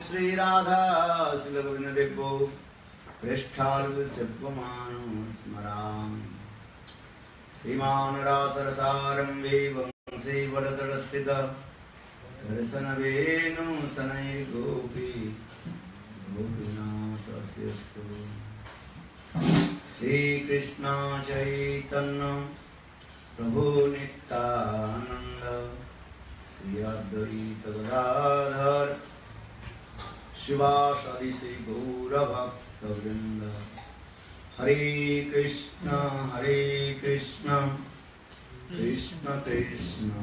Sri Radha Sri Govinda Devo Prishthal Sivamanu Smaram Sriman Rasarasaram Vivamsi Vadatarastita Karsana Venu Sanai Gopi Gopinath Asyastu Shri Krishna Chaitanya Prabhu Nityananda Sri Advaita Gadadhar Shivasadi Sri Gaura Bhakta Vrinda Hare Krishna Krishna Krishna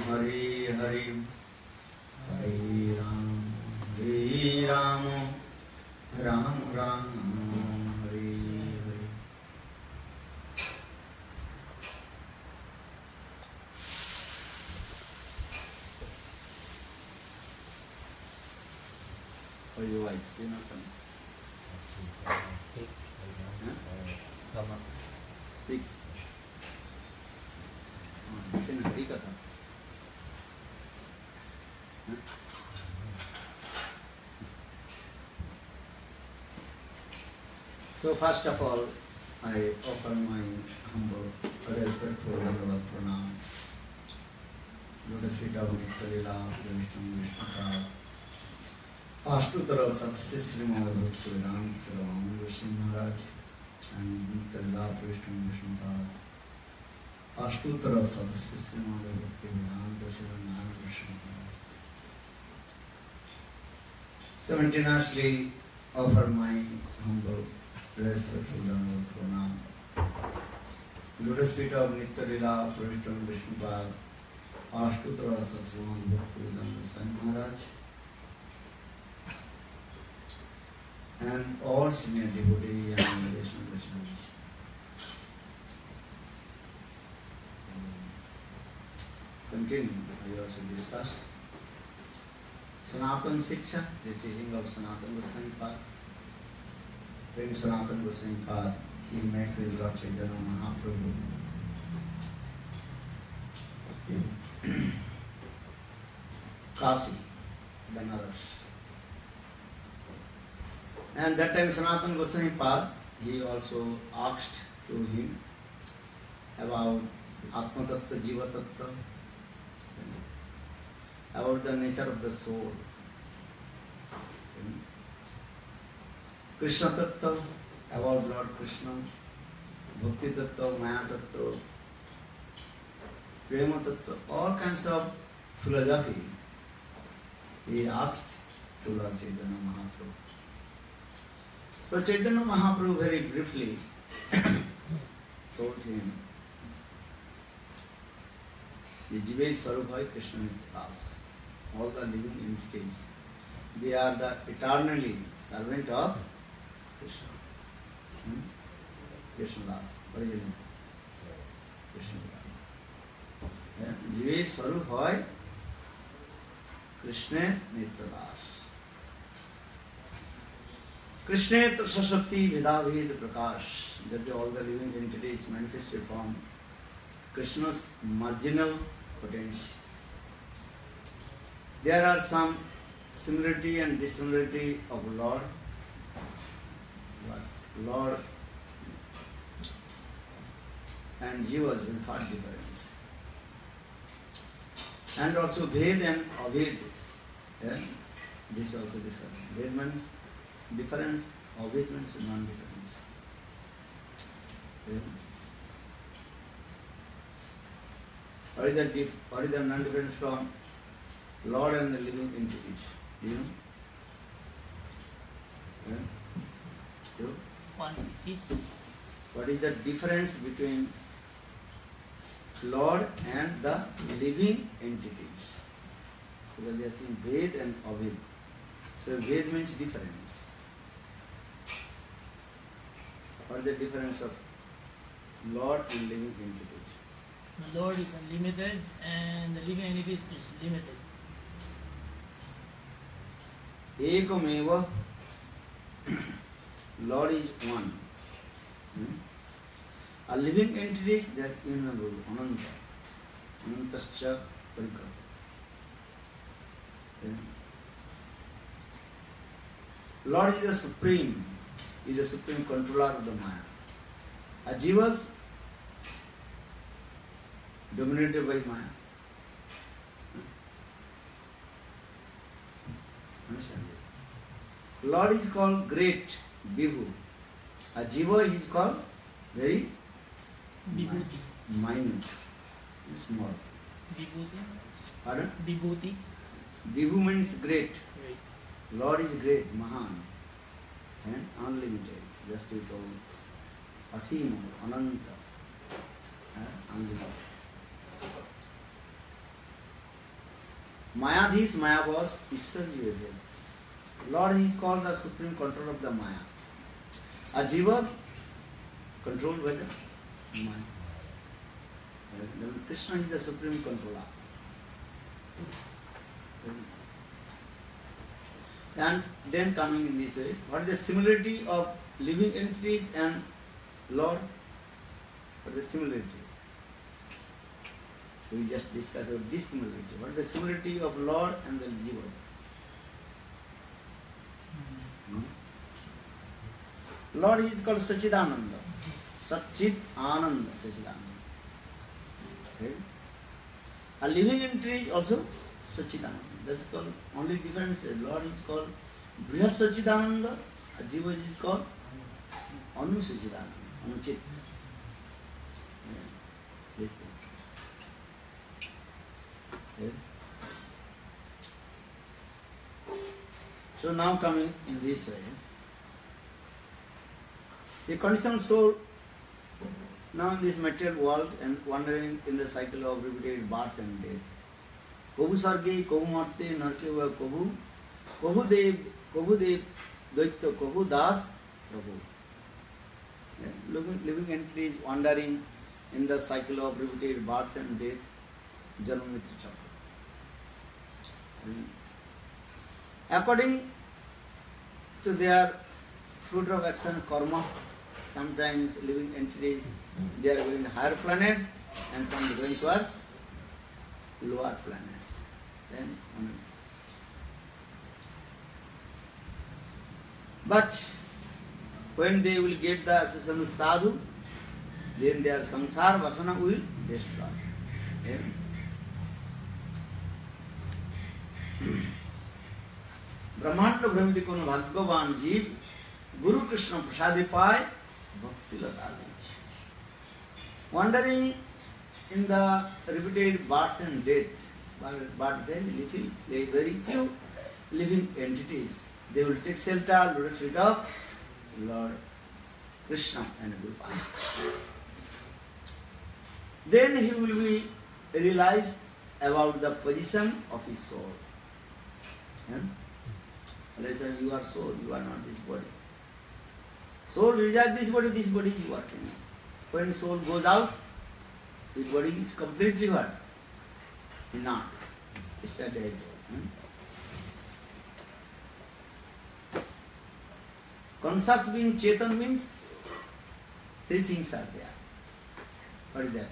Hare Hare Hare Ram Ram Ram Hare Hare. Or your wife, you're not coming? Sick. Sin Hari Katha. So first of all, I offer my humble, respectful Dandavat Pranam. Lotus feet of Nitya-lila, Vishnu Vishnu Ashtutara Satsya Srimad Bhakti-vedanta Sarvam Goswami Maharaj and Nitya-lila Vishnu Vishnu Ashtutara Satsya Srimad Bhakti-vedanta Sarvam Goswami Maharaj. Simultaneously offer my humble respectful Dandavat Pranam. Lotus feet of Nitya-lila Vishnu Vishnu Ashtutara Satsya Srimad Bhakti-vedanta Sarvam Maharaj and all senior devotee and Vaishnava listeners. Continue, I also discuss Sanatana Siksha, the teaching of Sanatana Goswami Pad. When Sanatana Goswami Pad, he met with Lord Chaitanya Mahaprabhu in Kasi, Benares. And that time Sanatana Goswami Pad, he also asked to him about Atma Tattva, Jiva Tattva, about the nature of the soul. Krishna Tattva, about Lord Krishna, Bhakti Tattva, Maya Tattva, Prema Tattva, all kinds of philosophy he asked to Lord Chaitanya Mahaprabhu. So Chaitanya Mahaprabhu very briefly told him, the Jiva Sarubhai Krishna Nityadas, all the living entities, they are the eternally servant of Krishna. Krishna Das, what is your name? Krishna Das. Jiva Sarubhai Krishna Nityadas. Krishna Sasakti Vedabhed Prakash, that all the living entities manifested from Krishna's marginal potential. There are some similarity and dissimilarity of Lord. Lord and Jivas will find difference. And also Ved and Aved. Yeah? This also discussed. Ved means difference, Aved means non-difference. Yeah? What is the non-difference from Lord and the living entities? Do you know? Yeah? You? What is the difference between Lord and the living entities? Because they are saying Ved and Aved. So Ved means difference. What is the difference of Lord and living entities? The Lord is unlimited and the living entities is limited. Ekameva, Lord is one. A living entities, that innumerable, Ananta. Anantascha Parikara. Lord is the supreme, is the supreme controller of the Maya. A jivas dominated by Maya. Understand it? Lord is called great, Vibhu. A jiva is called very Vibhuti. minute, small. Vibhuti. Pardon? Vibhuti. Vibhu means great. Right. Lord is great, Mahan, and unlimited. Just you told Asima, Ananta, unlimited. Mayadhis, Mayavas, Ishwarji. Lord is called the supreme control of the Maya. A jiva controlled by the Maya. Krishna is the supreme controller. And then coming in this way, what is the similarity of living entities and Lord? What is the similarity? We just discussed about dissimilarity. What is the similarity of Lord and the jivas? Lord is called Sachidananda. Satchit Ananda Sachidananda. Okay? A living entity is also Sachidananda. That's called only difference. Lord is called Brihad Sachidananda. A jiva is called Anu Sachidananda. Anuchit. This thing. Okay? So now coming in this way, the conditioned soul now in this material world and wandering in the cycle of repeated birth and death. Kobu Sarge, Kobu Marte, Narkeva Kobu, Kobu Dev, Daitya, Kobu Das, Prabhu. Living entities wandering in the cycle of repeated birth and death, Janmamitra Chakra. According to their fruit of action, karma, sometimes living entities, they are going to higher planets and some are going towards lower planets. Then, but when they will get the association with sadhu, then their samsara vasana will destroy. Then, ब्रह्मांड भ्रमित कोन भाग्यवान जीव गुरु कृष्ण प्रसादि पाए भक्ति लता wandering in the repeated birth and death, but very few living entities, they will take shelter, retreat of Lord Krishna and Guru Pada. Then he will be realized about the position of his soul. Listen, you are soul, you are not this body. Soul resides this body is working. When soul goes out, the body is completely what? Not. It's that dead. Conscious being Chetan means three things are there. What is that?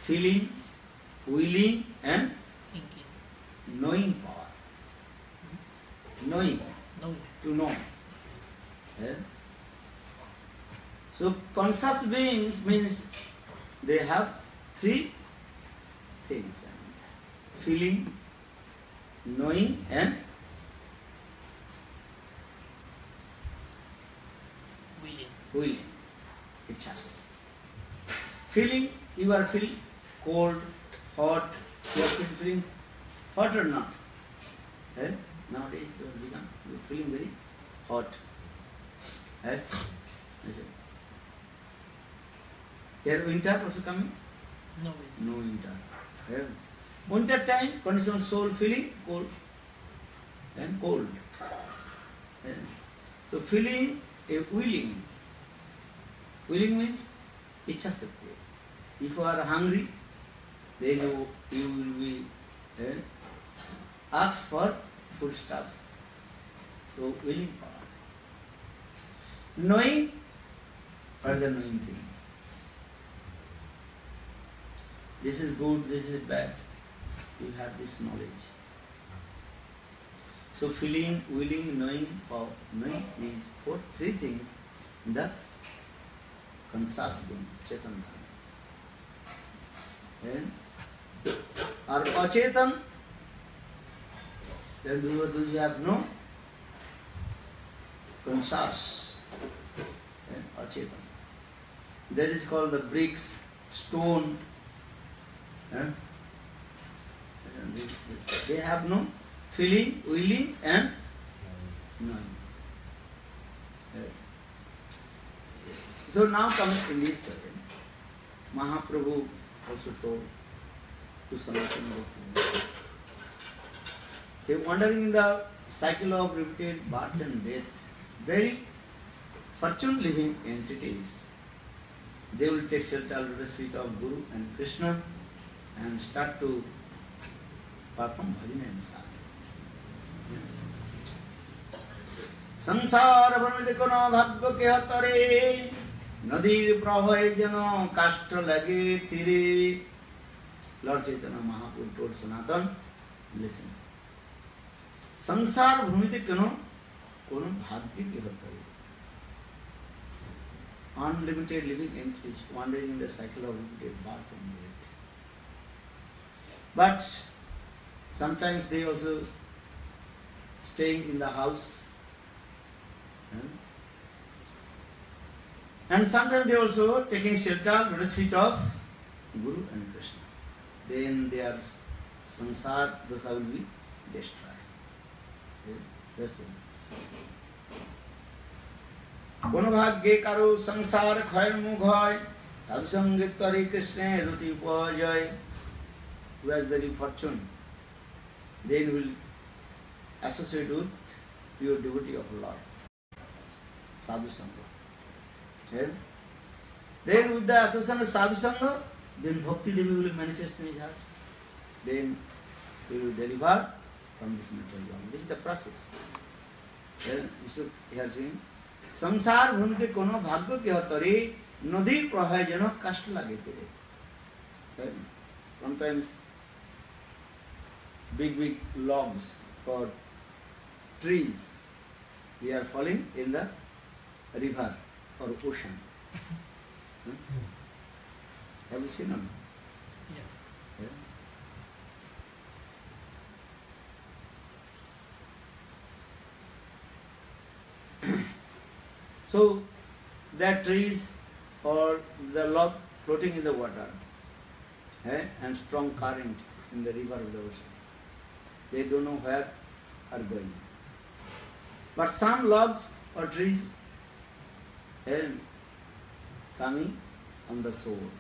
Feeling, willing and knowing power. Knowing. To know. Yeah? So conscious beings means they have three things. Feeling, knowing and willing. Ichha. Feeling, you are feeling cold, hot, you are feeling hot or not? Eh? Nowadays you are feeling very hot. Eh? Here winter also coming? No winter. Eh? Winter time, conditional soul feeling cold and cold. Eh? So feeling a willing. Willing means ichha shakti. If you are hungry, then you will be ask for foodstuffs. So willing power. Knowing, what are the knowing things? This is good, this is bad. You have this knowledge. So feeling, willing, knowing, or knowing is three things in the conscious being, Chaitanya. And or achetan, then those who have no conscious, and achetan. That is called the bricks, stone. And they have no feeling, willing, and knowing. So now comes in this way, Mahaprabhu also told to Sanatana Goswami. They are wandering in the cycle of repeated birth and death, very fortune living entities. They will take shelter under the feet of Guru and Krishna and start to perform bhajan and sadhana. संसार भ्रमित कोन भाग्य के हतरे नदीर प्रभय जन काष्ठ लगे तीरे. Lord Chaitanya Mahaprabhu told Sanatan, listen. संसार भ्रमित कोन भाग्य के हतरे. Unlimited living entities wandering in the cycle of repeated birth and death. But sometimes they also staying in the house. And sometimes they also taking shelter at the feet of Guru and Krishna. Then their sansar dosha will be destroyed. That's it. Kono bhagye karo sansar khayar mughay sadhu sangat tari Krishna ruti upajay. Who has very fortune, then will associate with pure devotee of Lord. Sadhu Sangha. And then with the association of Sadhu Sangha, then Bhakti Devi will manifest in his heart. Then he will deliver from this material world. This is the process. Then you should hear saying, Samsar bhumite kono bhagya ke hatare nadi prahay jana kashta lage tere. Sometimes big logs or trees, they are falling in the river or ocean. Have you seen them? Yeah. So, that trees or the log floating in the water and strong current in the river of the ocean. They don't know where are going. But some logs or trees and coming on the shore.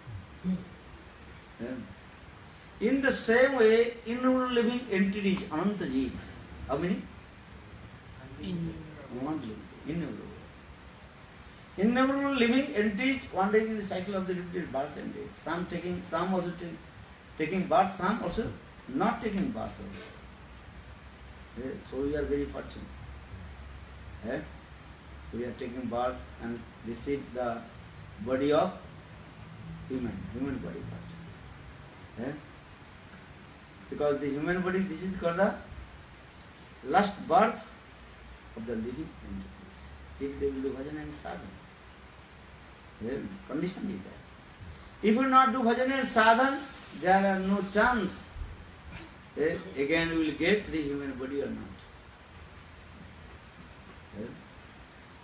In the same way, innumerable living entities, Ananta Jeev. How many? Innumerable. Innumerable living entities wandering in the cycle of the repeated birth and death. Some also taking birth, some also not taking birth. So we are very fortunate. We are taking birth and receive the body of human body. Because the human body, this is called the last birth of the living entities. If they will do bhajan and sadhana, condition is that. If you not do bhajan and sadhana, there are no chance. Again we will get the human body or not.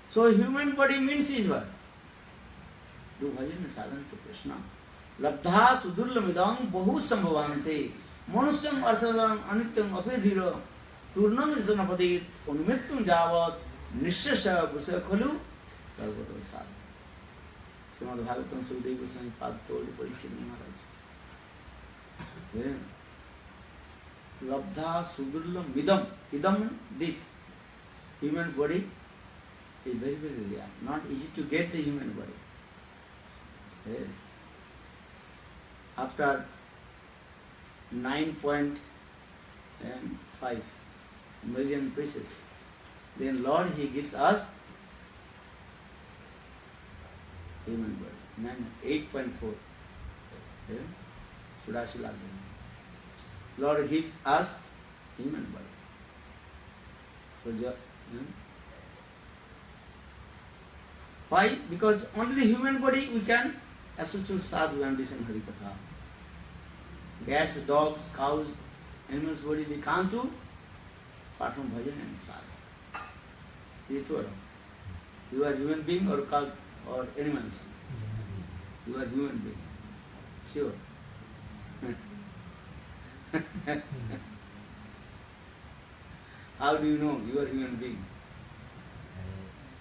So human body means is what? Do bhajan and sadhana to Krishna. Labdha sudurlamidam bahu sambhavante manusyam arsalam anityam apedhira turnam janapadi unmittum javat nishasya busya khalu sarvata sadha. Srimad Bhagavatam Sukadeva Goswami Pad told Parikshit Maharaj. Labdha sudurlamidam. Idam, this human body is very rare. Not easy to get the human body. After 9.5 million pieces, then Lord He gives us human body. 8.4. Sudashila. Lord gives us human body. Why? Because only the human body we can associate sadhu and listen Hari Katha. Cats, dogs, cows, animals' body they can't do apart from bhajan and sadhu. Is it true or not? You are human being or cow or animals? You are human being. Sure. How do you know you are human being?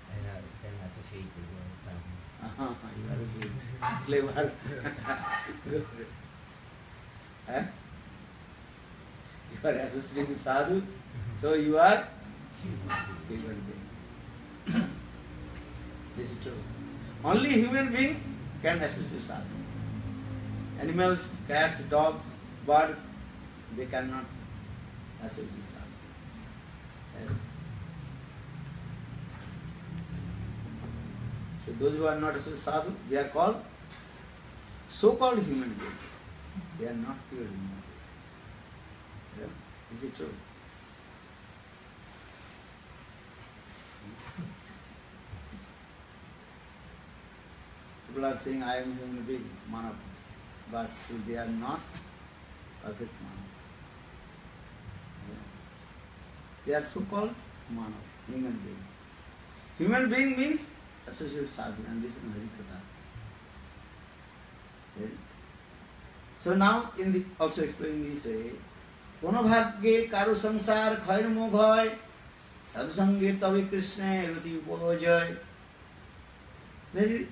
I can associate with some. You are clever. Huh? You are associating with sadhu, so you are human being. This is true. Only human being can associate with sadhu. Animals, cats, dogs, birds, they cannot associate with sadhu. So those who are not associated with sadhu, they are called so-called human beings. They are not pure human beings. Yeah? Is it true? People are saying, I am a human being, Manav. But still they are not perfect Manav. Yeah. They are so-called Manav, human being. Human being means associate sadhu and listen Hari Katha. Yeah. So now in the also explaining this way, Kono bhagye karu sansar khair mughoy sadhu sange tavi krishna ruti upajay. Very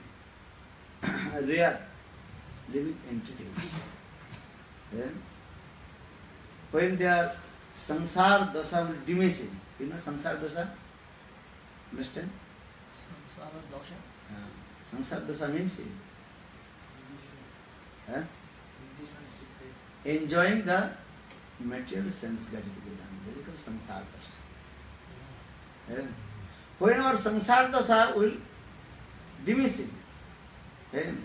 rare living entities. Yeah. When they are sansar dasa will diminishing. You know sansar dasa? Understand? Samsara dosha. Sansar dasa means enjoying the material sense gratification. That is called sansar dasa. When our sansar dasa will diminishing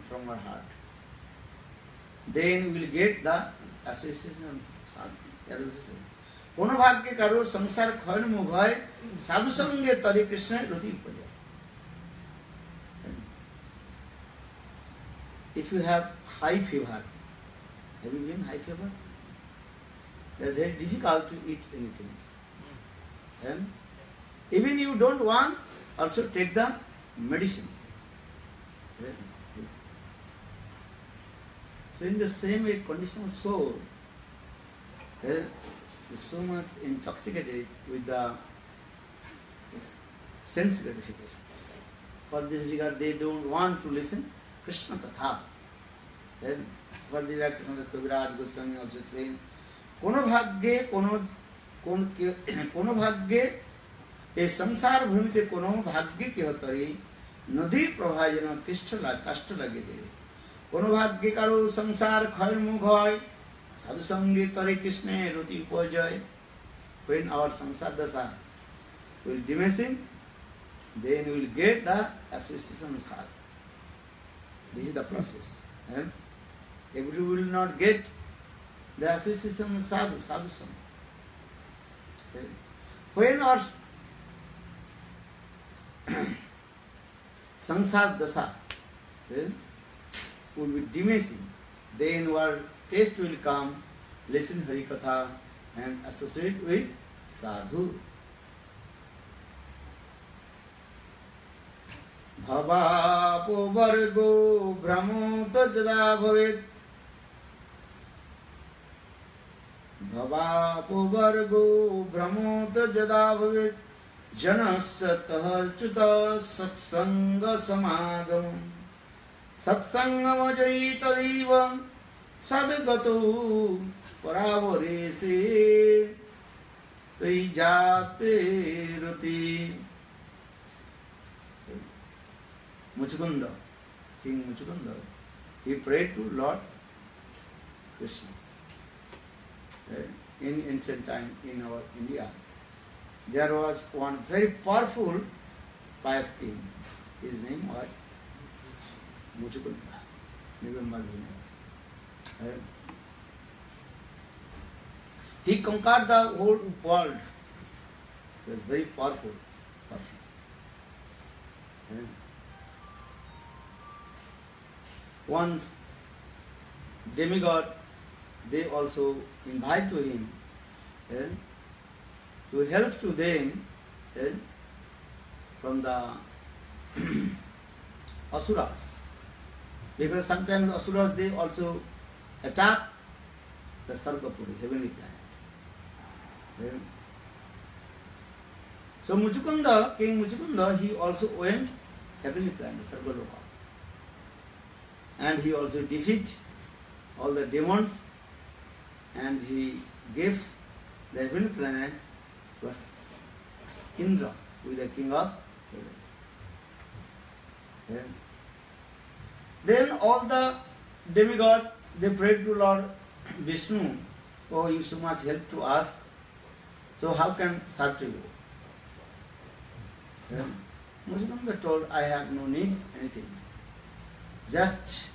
from our heart, then we will get the association of sadhu. Kono bhagye karo samsar khair mughoy sadhu sange tari krishna ruti upajay. If you have high fever, have you been high fever? They are very difficult to eat anything. And even you don't want, also take the medicine. So in the same way, condition of soul is so much intoxicated with the sense gratifications. For this regard, they don't want to listen Krishna Katha. For this regard, Kaviraj Goswami also explained, Kono bhagye ए संसार भूमि ते कोनो भाग्य के होतरी नदी प्रभाजन कष्ट लगे दे कोनो भाग्य कारो संसार खैर मुघय साधु संगे तरे कृष्ण रुति उपजय. When our samsara dasa will diminishing, then we will get the association of sadhu. This is the process. If we will not get the association of sadhu sangha, when our samsara dasa will be diminishing, then our taste will come, listen Hari Katha and associate with sadhu. Bhavapo vargo brahmota jada bhavet. Bhavapo vargo brahmota jada bhavet. Janasya taharchuta satsanga samagam. Satsangam ajai tadivam sadgato paravarese tejate ruti. Muchukunda, King Muchukunda, he prayed to Lord Krishna. In ancient time in our India, there was one very powerful pious king. His name was Muchukunda. Remember his name. He conquered the whole world It was very powerful person. And once demigod, they also invite to him to help to them from the asuras. Because sometimes asuras, they also attack the Sargapuri, heavenly planet. So Muchukunda, King Muchukunda, he also went heavenly planet, Sargaloka. And he also defeated all the demons, and he gave the heavenly planet to Indra, who is the king of heaven. Then all the demigods, they prayed to Lord Vishnu, oh, you so much help to us, so how can serve to you? Muchukunda told, I have no need anything. Just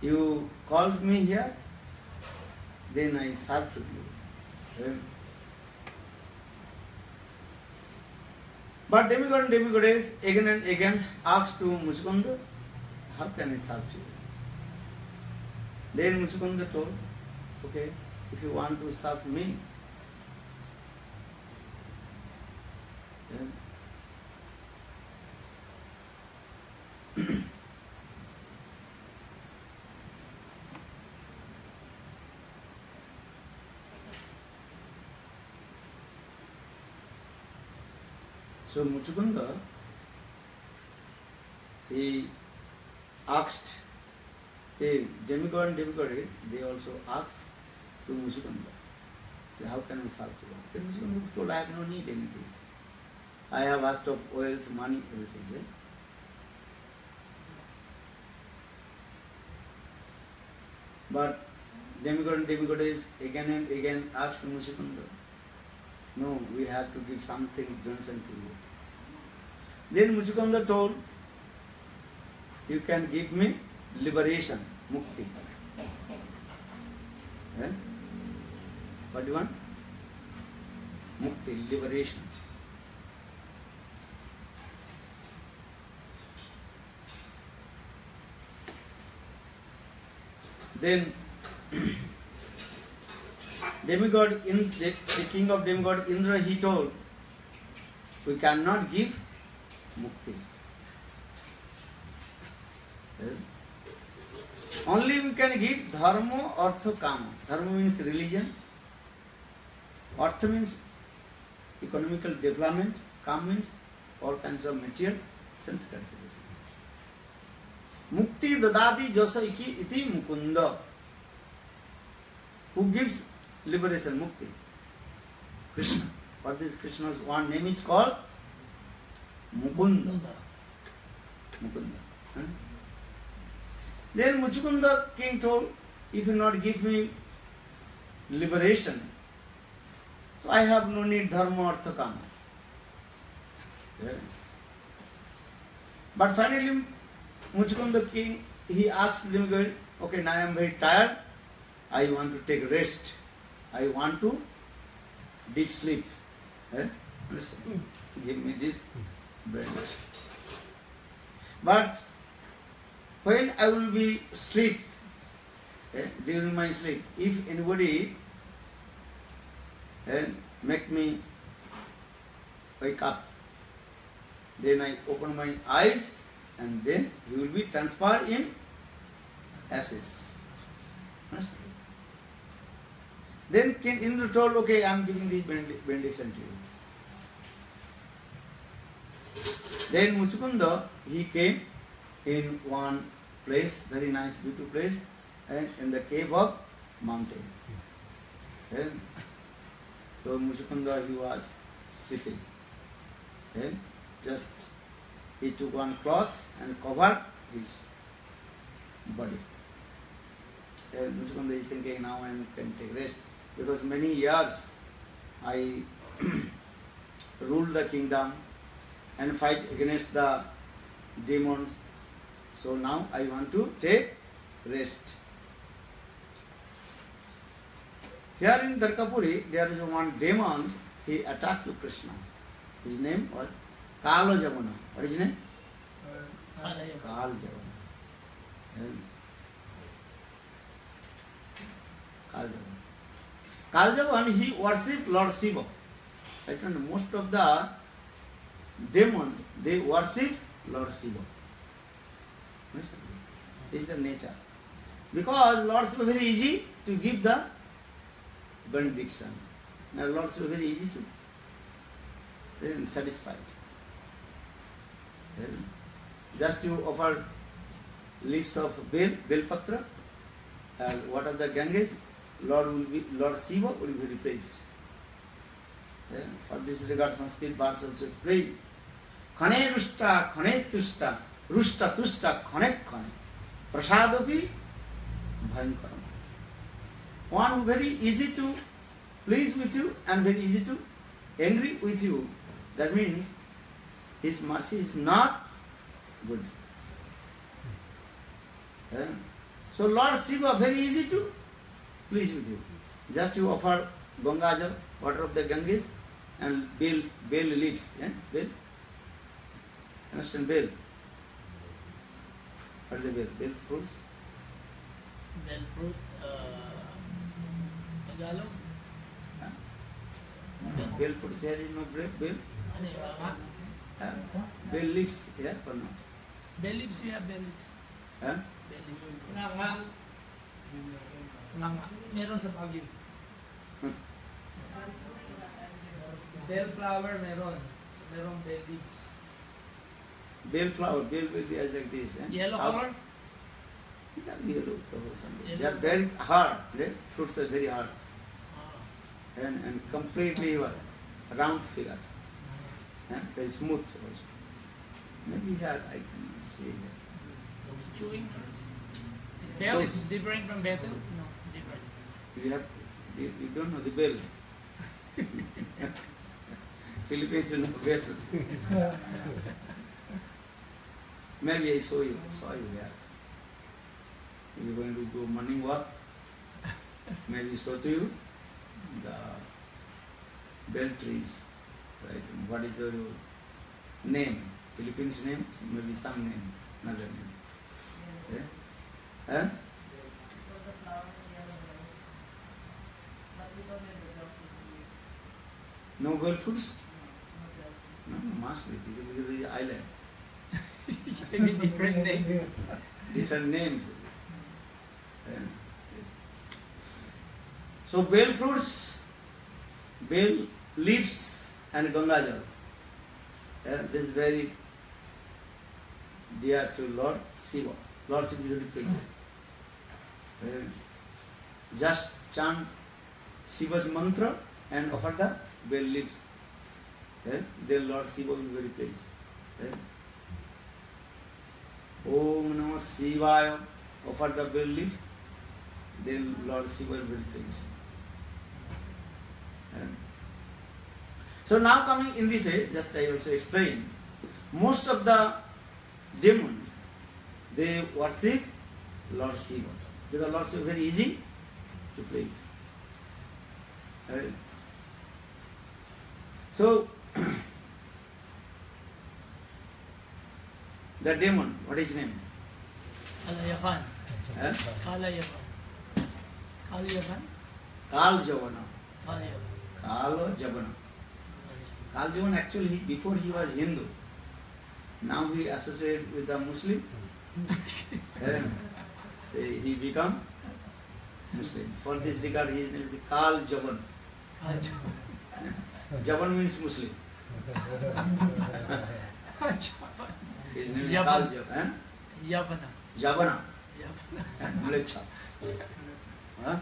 you called me here, then I serve to you. But demigod and demigoddess again and again asked to Muchukunda, how can I serve to you? Then Muchukunda told, okay, if you want to serve me, so Muchukunda, he asked, a demigod and demigoddess, they also asked to Muchukunda, how can I serve to you? Then Muchukunda told, I have no need anything. I have asked of wealth, money, everything. But demigod and demigoddess again and again asked Muchukunda, no, we have to give something donation to you. Then Muchukunda told, you can give me liberation, mukti. What do you want? Mukti, liberation. Then demigod, the king of demigod Indra, he told, we cannot give mukti. Only we can give dharma, artha, kama. Dharma means religion, artha means economical development, kama means all kinds of material sense gratification. Mukti dadati jasa iti mukunda. Who gives liberation, mukti? Krishna. For this Krishna's one name is called Mukunda. Mukunda. Then Muchukunda king told, if you not give me liberation, so I have no need dharma, artha, kama. But finally, Muchukunda king, he asked demigod, okay, now I am very tired, I want to take rest, I want to deep sleep. Give me this bread. But when I will be asleep, during my sleep, if anybody make me wake up, then I open my eyes and then he will be transferred in ashes. Then King Indra told, okay, I am giving this benediction to you. Then Muchukunda, he came in one place, very nice, beautiful place, and in the cave of mountain. And so Muchukunda, he was sleeping. And just he took one cloth and covered his body. And Muchukunda is thinking, now I can take rest, because many years I ruled the kingdom and fight against the demons. So now I want to take rest. Here in Darkapuri, there is one demon he attacked to Krishna. His name was Kala Javana. What is his name? Kalayava. Kal Javana. Kal Javana. Kal Javana, he worshipped Lord Shiva. I think most of the demons, they worship Lord Shiva. This is the nature. Because Lord Shiva very easy to give the benediction. Now Lord Shiva very easy to then satisfied. Just to offer leaves of bel patra, and water the Ganges, Lord Shiva will be very praised. For this regard, Sanskrit verse also prayed. Khane rusta, khane tusta, rusta tusta, khane khane, prasadopi bhayankaram. One who very easy to please with you and very easy to angry with you. That means his mercy is not good. So Lord Shiva very easy to please with you. Just you offer Ganga Jal, water of the Ganges, and bell leaves. Bell. Understand bell? What is the bell? Bell fruits? Bell fruit, Tagalog. Bell fruits here is no bell. Bell leaves here or no? Bell leaves, yeah, bell leaves. Huh? Bell leaves. Nga. Meron sa Baguio. Bellflower meron. Merong bell leaves. Bell flower, bell will be like this. Yellow color? Yellow color. They are very hard. Right? Fruits are very hard. And completely round figure. Very smooth also. Maybe here I can see here. Chewing. Bell is different from betel? No, different. You don't know the bell. Philippines you know better. Maybe I saw you there. If you're going to go morning walk, maybe show to you the bell trees. Right? What is your name? Philippines name? Maybe some name, another name. Yeah? Huh? No bell fruits? No, must be because of the island. Maybe different name. Different names. Yeah. So bell fruits, bell leaves and Ganga Jal. This is very dear to Lord Shiva. Lord Shiva is very pleased. Just chant Shiva's mantra and offer the bell leaves. Then Lord Shiva will be very pleased. Om Namah Shivaya, offer the bell leaves, then Lord Shiva will be very pleased. So now coming in this way, just I also explain, most of the demons, they worship Lord Shiva. Because Lord Shiva is very easy to please. So, the demon, what is his name? Kalayapan. Eh? Kalayapan. Kalayapan? Kal Javana. Kalayapan. Kal Javana. Kal Javana actually, before he was Hindu. Now he associated with the Muslim. So he become Muslim. For this regard, his name is Kal Javan. Javan means Muslim. His name is Kal Javan. Yavana. Javana. Yavana. Mlecha. Huh?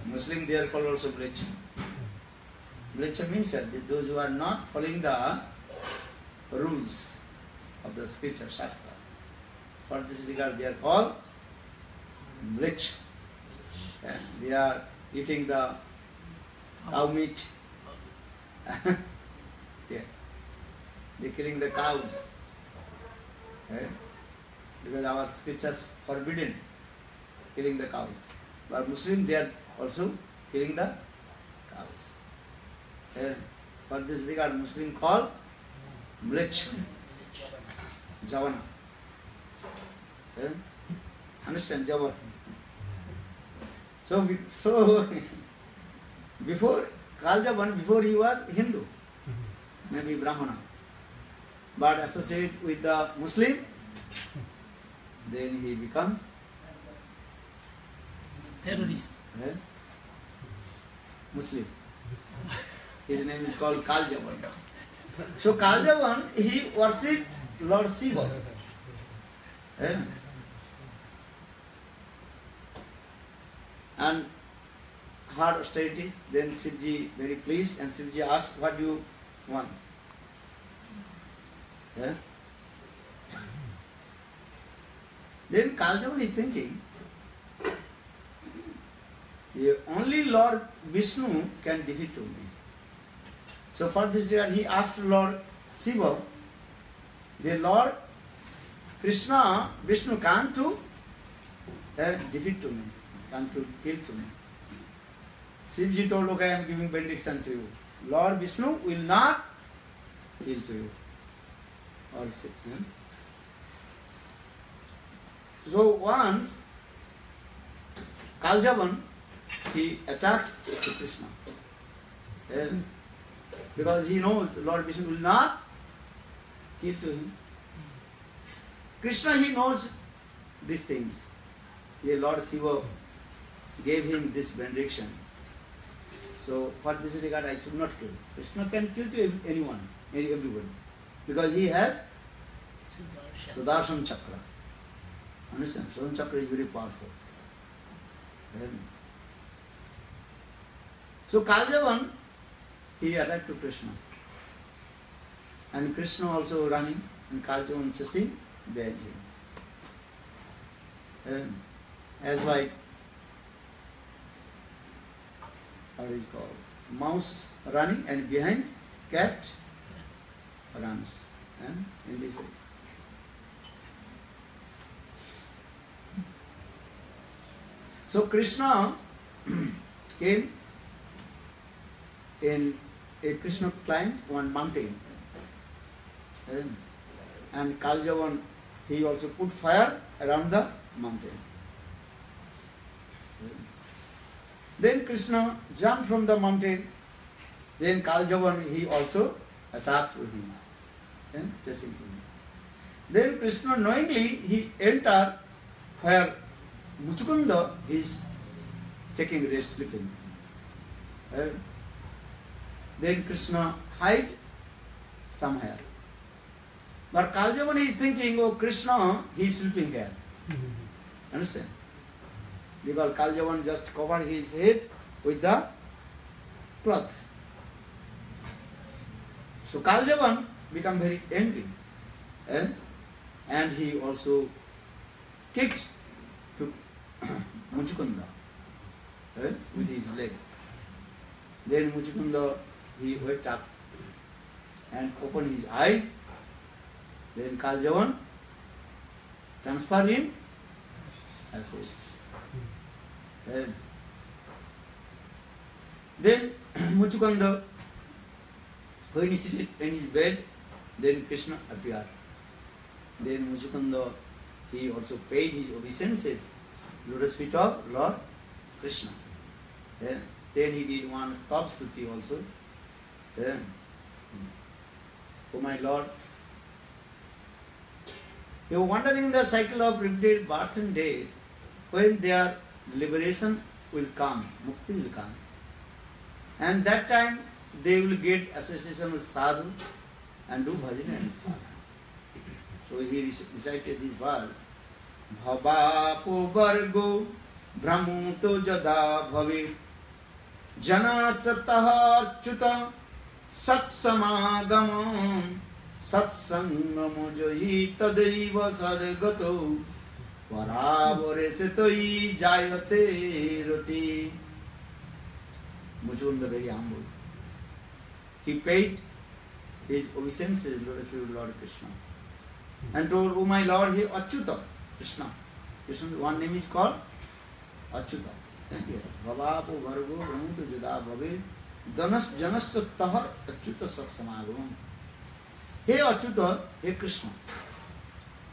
Muslim, they are called also Mlecha. Mlecha means that those who are not following the rules of the scripture, Shastra. For this regard, they are called Mlecha. They are eating the cow meat. Yeah. They are killing the cows. Because our scriptures forbidden killing the cows. But Muslims, they are also killing the cows. For this regard, Muslim call Mlech, Javana. Understand, Javan? So before Kaljavan, before he was Hindu, maybe Brahmana, but associate with the Muslim, then he becomes terrorist. Muslim. His name is called Kaljavan. So Kaljavan, he worshipped Lord Shiva. And hard austerities. Then Shivji very pleased, and Shivji asked, "What do you want?" Then Kaljavan is thinking, only Lord Vishnu can defeat me. So for this regard, he asked Lord Shiva, the Lord Krishna, Vishnu can't to defeat to me, can't to kill to me. Shivji told, okay, I am giving benediction to you. Lord Vishnu will not kill to you. All six. So once Kaljavan, he attacks to Krishna. Because he knows Lord Vishnu will not kill to him. Krishna, he knows these things. Lord Shiva gave him this benediction. So for this regard, I should not kill. Krishna can kill to anyone, everybody. Because he has Sudarshan Chakra. Understand? Sudarshan Chakra is very powerful. So Kaljavan, he attacked to Krishna. And Krishna also running, and Kaljavan chasing behind him. As like, how is it called? Mouse running, and behind cat runs. In this way. So Krishna came in a Krishna climbed one mountain, and Kaljavan, he also put fire around the mountain. Then Krishna jumped from the mountain. Then Kaljavan, he also attacked with him, chasing him. Then Krishna knowingly he entered where Muchukunda is taking rest, sleeping. Then Krishna hide somewhere. But Kaljavan is thinking, oh Krishna, he is sleeping here. Understand? Because Kaljavan just covered his head with the cloth. So Kaljavan become very angry. And he also kicked to Muchukunda with his legs. Then Muchukunda, he waked up and opened his eyes. Then Kaljavan transferred him as his. Then Muchukunda, when he seated in his bed, then Krishna appeared. Then Muchukunda, he also paid his obeisances, lotus feet of Lord Krishna. Then he did one stop stuti also. Oh my Lord, you are wondering the cycle of repeated birth and death, when their liberation will come, mukti will come. And that time they will get association with sadhu and do bhajan and sadhana. So he recited this verse. Bhavapo vargo brahmuto jada bhave jana satah chuta satsamagam satsangamo johi tadaiva sadgato varavare setoi jayate roti. Muchukunda very humble. He paid his obeisances to Lord Krishna and told, oh my Lord, he Achyuta, Krishna. Krishna's one name is called Achyuta. भवापो भर्गो ब्रह्मतो जदा भवे जनस्य तहर Achyut सत्समागम. Hey Achyuta, hey Krishna.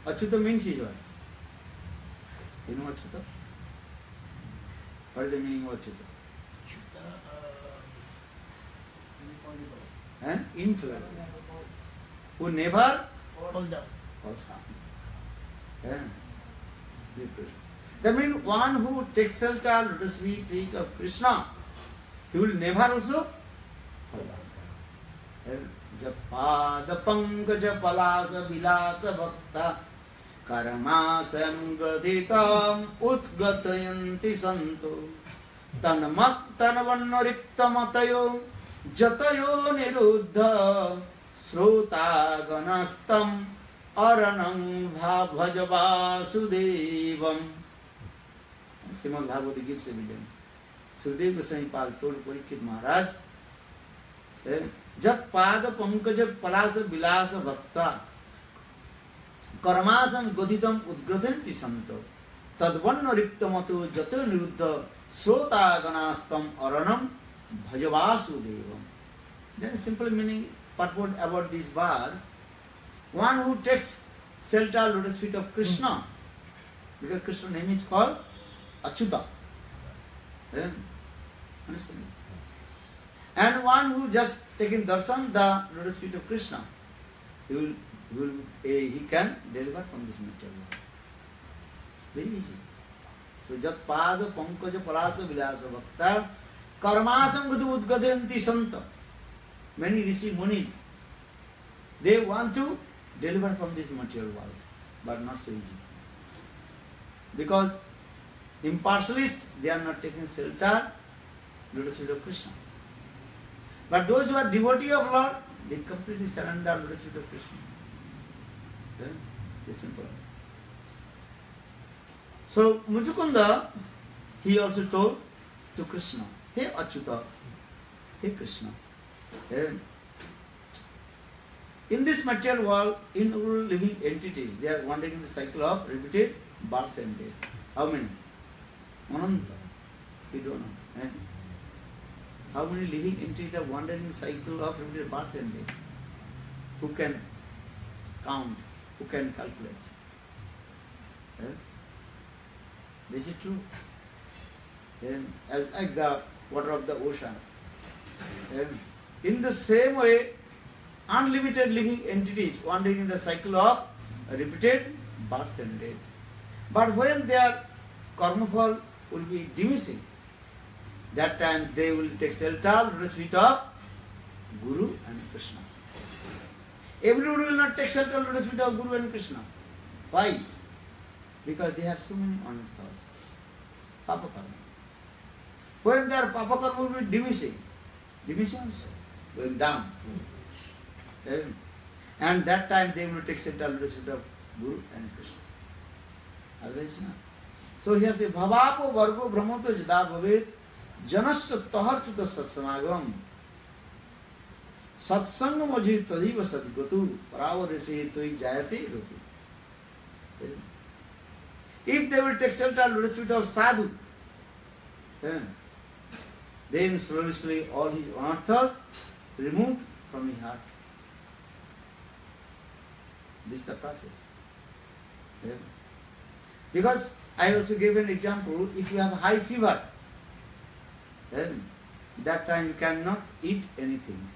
Achyuta means is what? You know Achyuta? What is the meaning of Achyuta? Infallible. Who never Hold down. falls down. That means one who takes shelter at the sweet feet of Krishna, he will never also fall down. Jatpada pankaj palasa vilasa bhakta karmasam grathitam utgatayanti santo tanvannarikta matayo jatayo niruddha srota ganastam aranam bhajavasudevam. Srimad Bhagavati gives evidence. Sukadeva Goswami Pal told Parikshit Maharaj, Jat pada pankaj palasa vilasa bhakta karmasam goditam udgrasanti santo tadvanna riktamato jato niruddha srota ganastam aranam bhajavasudevam. Then simple meaning purport about this verse, one who takes shelter at lotus feet of Krishna, because Krishna's name is called Achyuta. Understand? And one who just taking darshan the lotus feet of Krishna, he can deliver from this material world. Very easy. So jat pada pankaja palasa vilasa bhakta karmasam gadu udgadanti santa. Many rishi munis, they want to deliver from this material world, but not so easy. Because impartialists, they are not taking shelter lotus feet of Krishna. But those who are devotee of Lord, they completely surrender lotus feet of Krishna. It's simple. So Muchukunda, he also told to Krishna, Hey Achyuta, Hey Krishna, in this material world, innumerable living entities, they are wandering in the cycle of repeated birth and death. How many? Ananta. You don't know. How many living entities are wandering in the cycle of repeated birth and death? Who can count? Who can calculate? This is true. As like the water of the ocean. In the same way, unlimited living entities wandering in the cycle of repeated birth and death. But when their karmafal will be diminishing, that time they will take shelter with the feet of Guru and Krishna. Everybody will not take shelter with the feet of Guru and Krishna. Why? Because they have so many honest thoughts. Papa karma. When their papa karma will be diminishing also, going down. And that time they will take shelter with the feet of Guru and Krishna. Otherwise not. So here say, Bhavapo vargo brahmato jada bhavet janasya taharchuta satsamagam satsangam ajit tadiva sadgatu pravarese toi jayate roti. If they will take shelter of the feet of sadhu, then slowly all his anarthas removed from his heart. This is the process. Because I also gave an example, if you have high fever, then that time you cannot eat anything.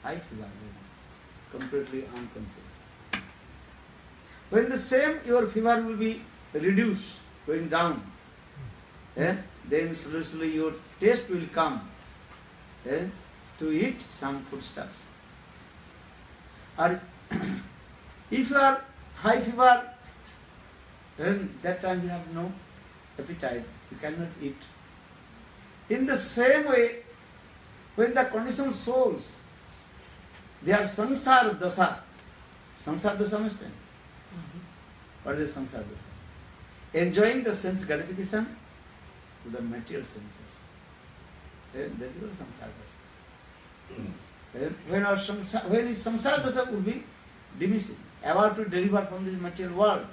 High fever, completely unconscious. When the same your fever will be reduced, going down, then slowly your taste will come to eat some foodstuffs. Or if you are high fever, then that time you have no appetite, you cannot eat. In the same way, when the conditioned souls, they are samsara dasa. Samsara dasa, understand? What is samsara dasa? Enjoying the sense gratification to the material senses. Then that is samsara dasa. When his samsara dasa will be diminishing, about to deliver from this material world,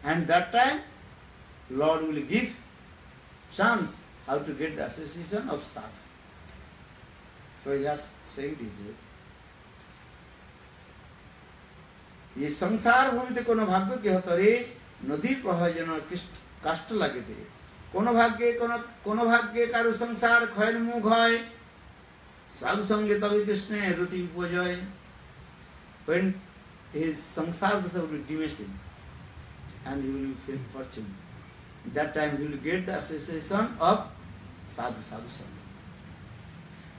and that time Lord will give chance how to get the association of sadhu. So he has saying this. ये संसार भूमिते कोनो भाग्य के हतरे नदी प्रहजन कष्ट लगे थे कोनो भाग्य कारो संसार खयन मुख है साधु संगे तभी कृष्ण रुचि उपजय. When his samsara dasa will be diminished and he will feel fortune, that time he will get the association of sadhu sangha.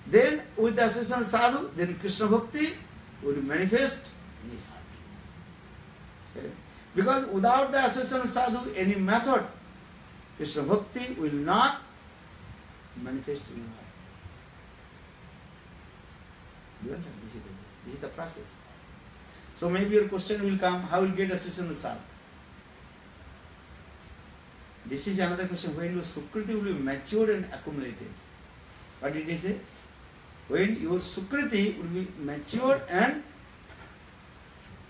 Then with the association of sadhu, then Krishna bhakti will manifest in his heart. Okay? Because without the association of sadhu, any method, Krishna bhakti will not manifest in your heart. You understand? This is the process. So maybe your question will come, how will get association with sadhu? This is another question. When your sukriti will be matured and accumulated. What did he say? When your sukriti will be matured and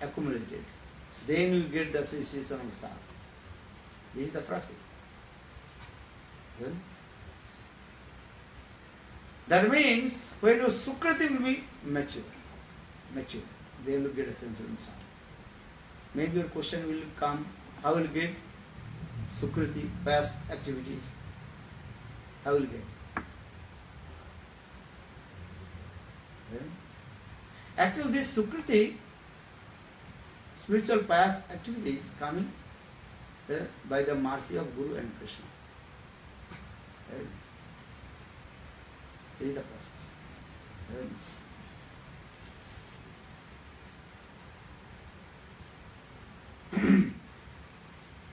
accumulated, then you get the association with sadhu. This is the process. Well, that means when your sukriti will be matured, they will get a sense of sadhu. Maybe your question will come, how will get sukriti, past activities? How will get? Yeah. Actually, this sukriti, spiritual past activities, coming by the mercy of Guru and Krishna. Yeah. This is the process. Yeah.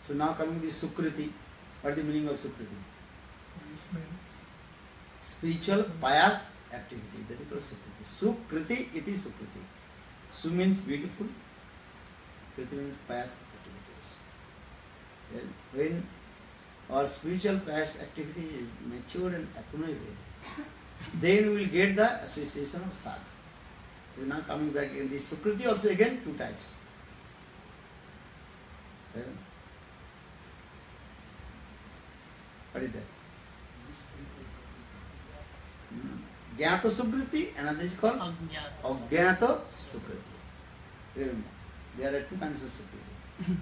So now coming to Sukriti. What is the meaning of Sukriti? Spiritual pious activity. That is called Sukriti. Sukriti iti Sukriti. Su means beautiful. Kriti means pious activities. Then when our spiritual pious activity is matured and accumulated, then we will get the association of sadhu. We are now coming back in the Sukriti also again two types. What is that? Jnata Sukriti, another is called Ajnata Sukriti. Remember, there are two kinds of Sukriti.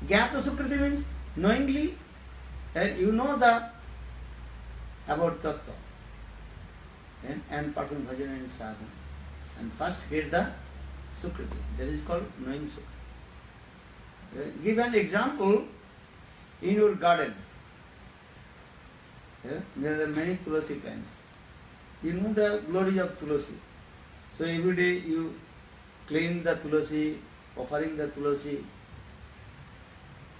Jnata Sukriti means knowingly, and you know about Tattva and perform bhajan and sadhana. And first get the Sukriti. That is called knowing Sukriti. Give an example in your garden. There are many tulasi plants. You know the glory of tulasi. So every day you clean the tulasi, offering the tulasi.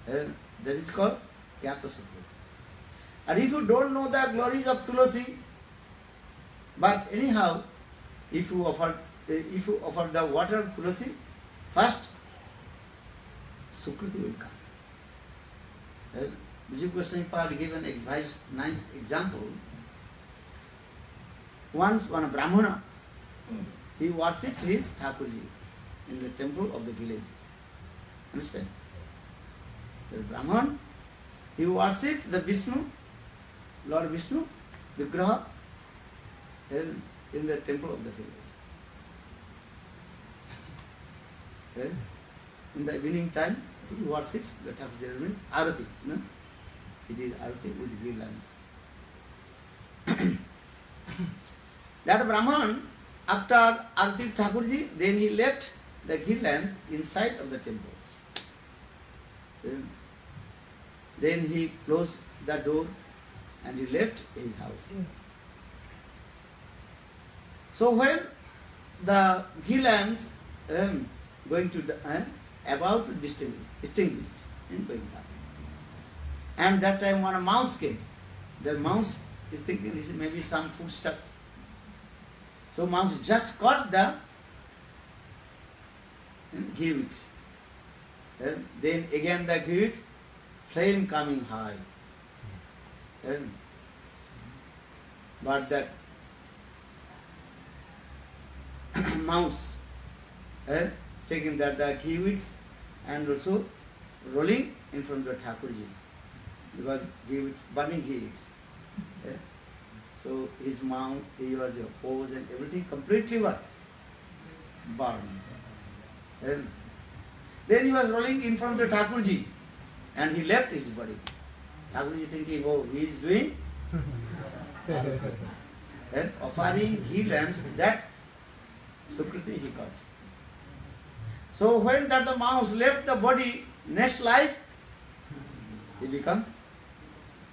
That is called Jnata Sukriti. And if you don't know the glories of tulasi, but anyhow, if you offer the water of tulasi, first Sukriti will come. Vijay Goswami Pad gave an nice example. Once one Brahmana, he worshipped his Thakurji in the temple of the village. Understand? The Brahman, he worshipped the Vishnu, Lord Vishnu, Vigraha, in the temple of the village. In the evening time, he worships the Thakurji, means Arati. No? He did Arati with ghee lamps. That Brahman, after Arati Thakurji, then he left the ghee lamps inside of the temple. Then he closed the door and he left his house. So when the ghee lamps going to about to be extinguished in going down, and that time when a mouse came, the mouse is thinking this is maybe some foodstuffs. So mouse just caught the ghee wicks. Then again the ghee wicks, flame coming high. But that mouse taking that the ghee wicks and also rolling in front of the Thakurji. because he was burning heat. Yeah. So his mouth, ears, pose and everything completely what? Burned. And then he was rolling in front of the Thakurji and he left his body. Thakurji thinking, oh, he is doing and offering ghee lamps, that Sukriti he got. So when that the mouse left the body, next life, he become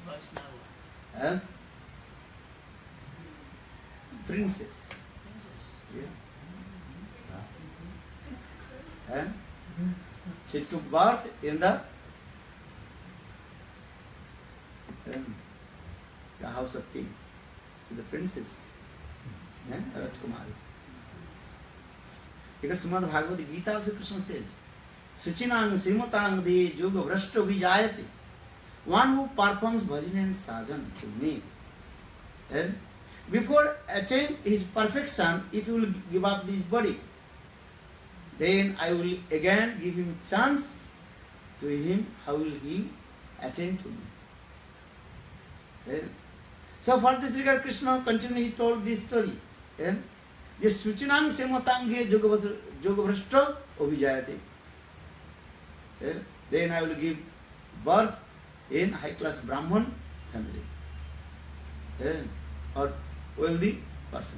Vaishnava. Princess. Yeah. And she took birth in the house of king. So the princess, Rajkumari. Because Srimad Bhagavad Gita also Krishna says, Suchinang Simutang de Yoga Vrashto Vijayati. One who performs bhajan and sadhan to me. And before attain his perfection, if he will give up this body, then I will again give him chance to him, how will he attain to me. And so for this regard, Krishna continually he told this story. And this Suchinang Sematange Yogavrashta Obhijayate. Then I will give birth in high class Brahman family. Or wealthy person,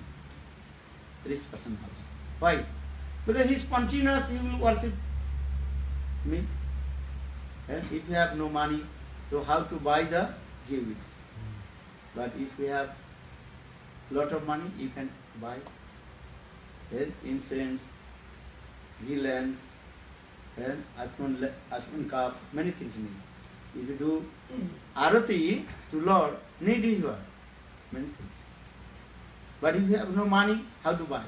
rich person house. Why? Because he is spontaneous, he will worship me. And if you have no money, so how to buy the gifts? But if you have lot of money, you can buy incense, ghee lamps, and Ashman cup, many things need. If you do arati to Lord, need is what? Many things. But if you have no money, how to buy?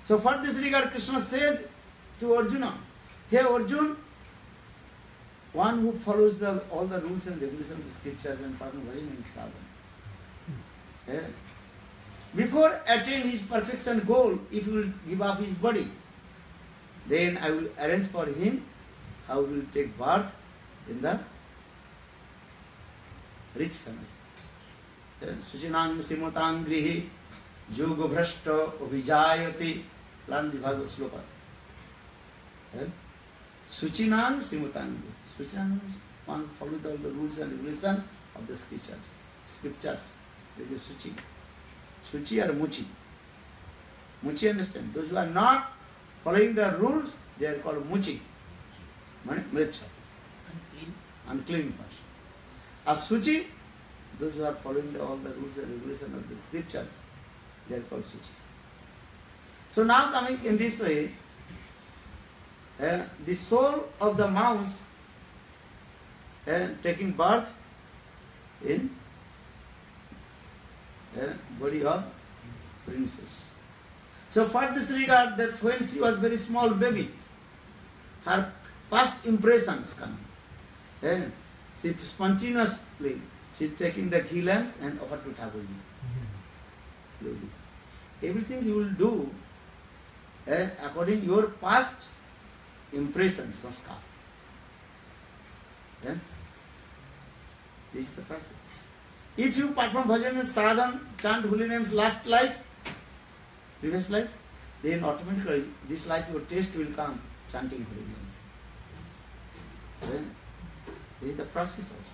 So for this regard, Krishna says to Arjuna, hey Arjuna, one who follows all the rules and regulations of the scriptures and performs bhajan and sadhana. Before attain his perfection goal, if he will give up his body, then I will arrange for him how he will take birth in the rich family. Suchinang Simutang Grihi Yoga Bhrashta Obhijayati. Learn the Bhagavad Sloka. Suchinang Simutang. Suchinang means one follows all the rules and regulations of the scriptures. There is Suchi. Suchi or Muchi. Muchi, understand? Those who are not following the rules, they are called Muchi. Mricha. Unclean person. As Suchi, those who are following all the rules and regulations of the scriptures, they are called Suchi. So now coming in this way, the soul of the mouse taking birth in body of princess. So for this regard, that when she was very small baby, her past impressions come. She spontaneously, she is taking the ghee lamps and offer to Thakurji. Everything you will do according to your past impressions, sanskar. This is the process. If you perform bhajan and sadhan, chant holy names last life, previous life, then automatically this life your taste will come chanting holy names. Then this is the process also.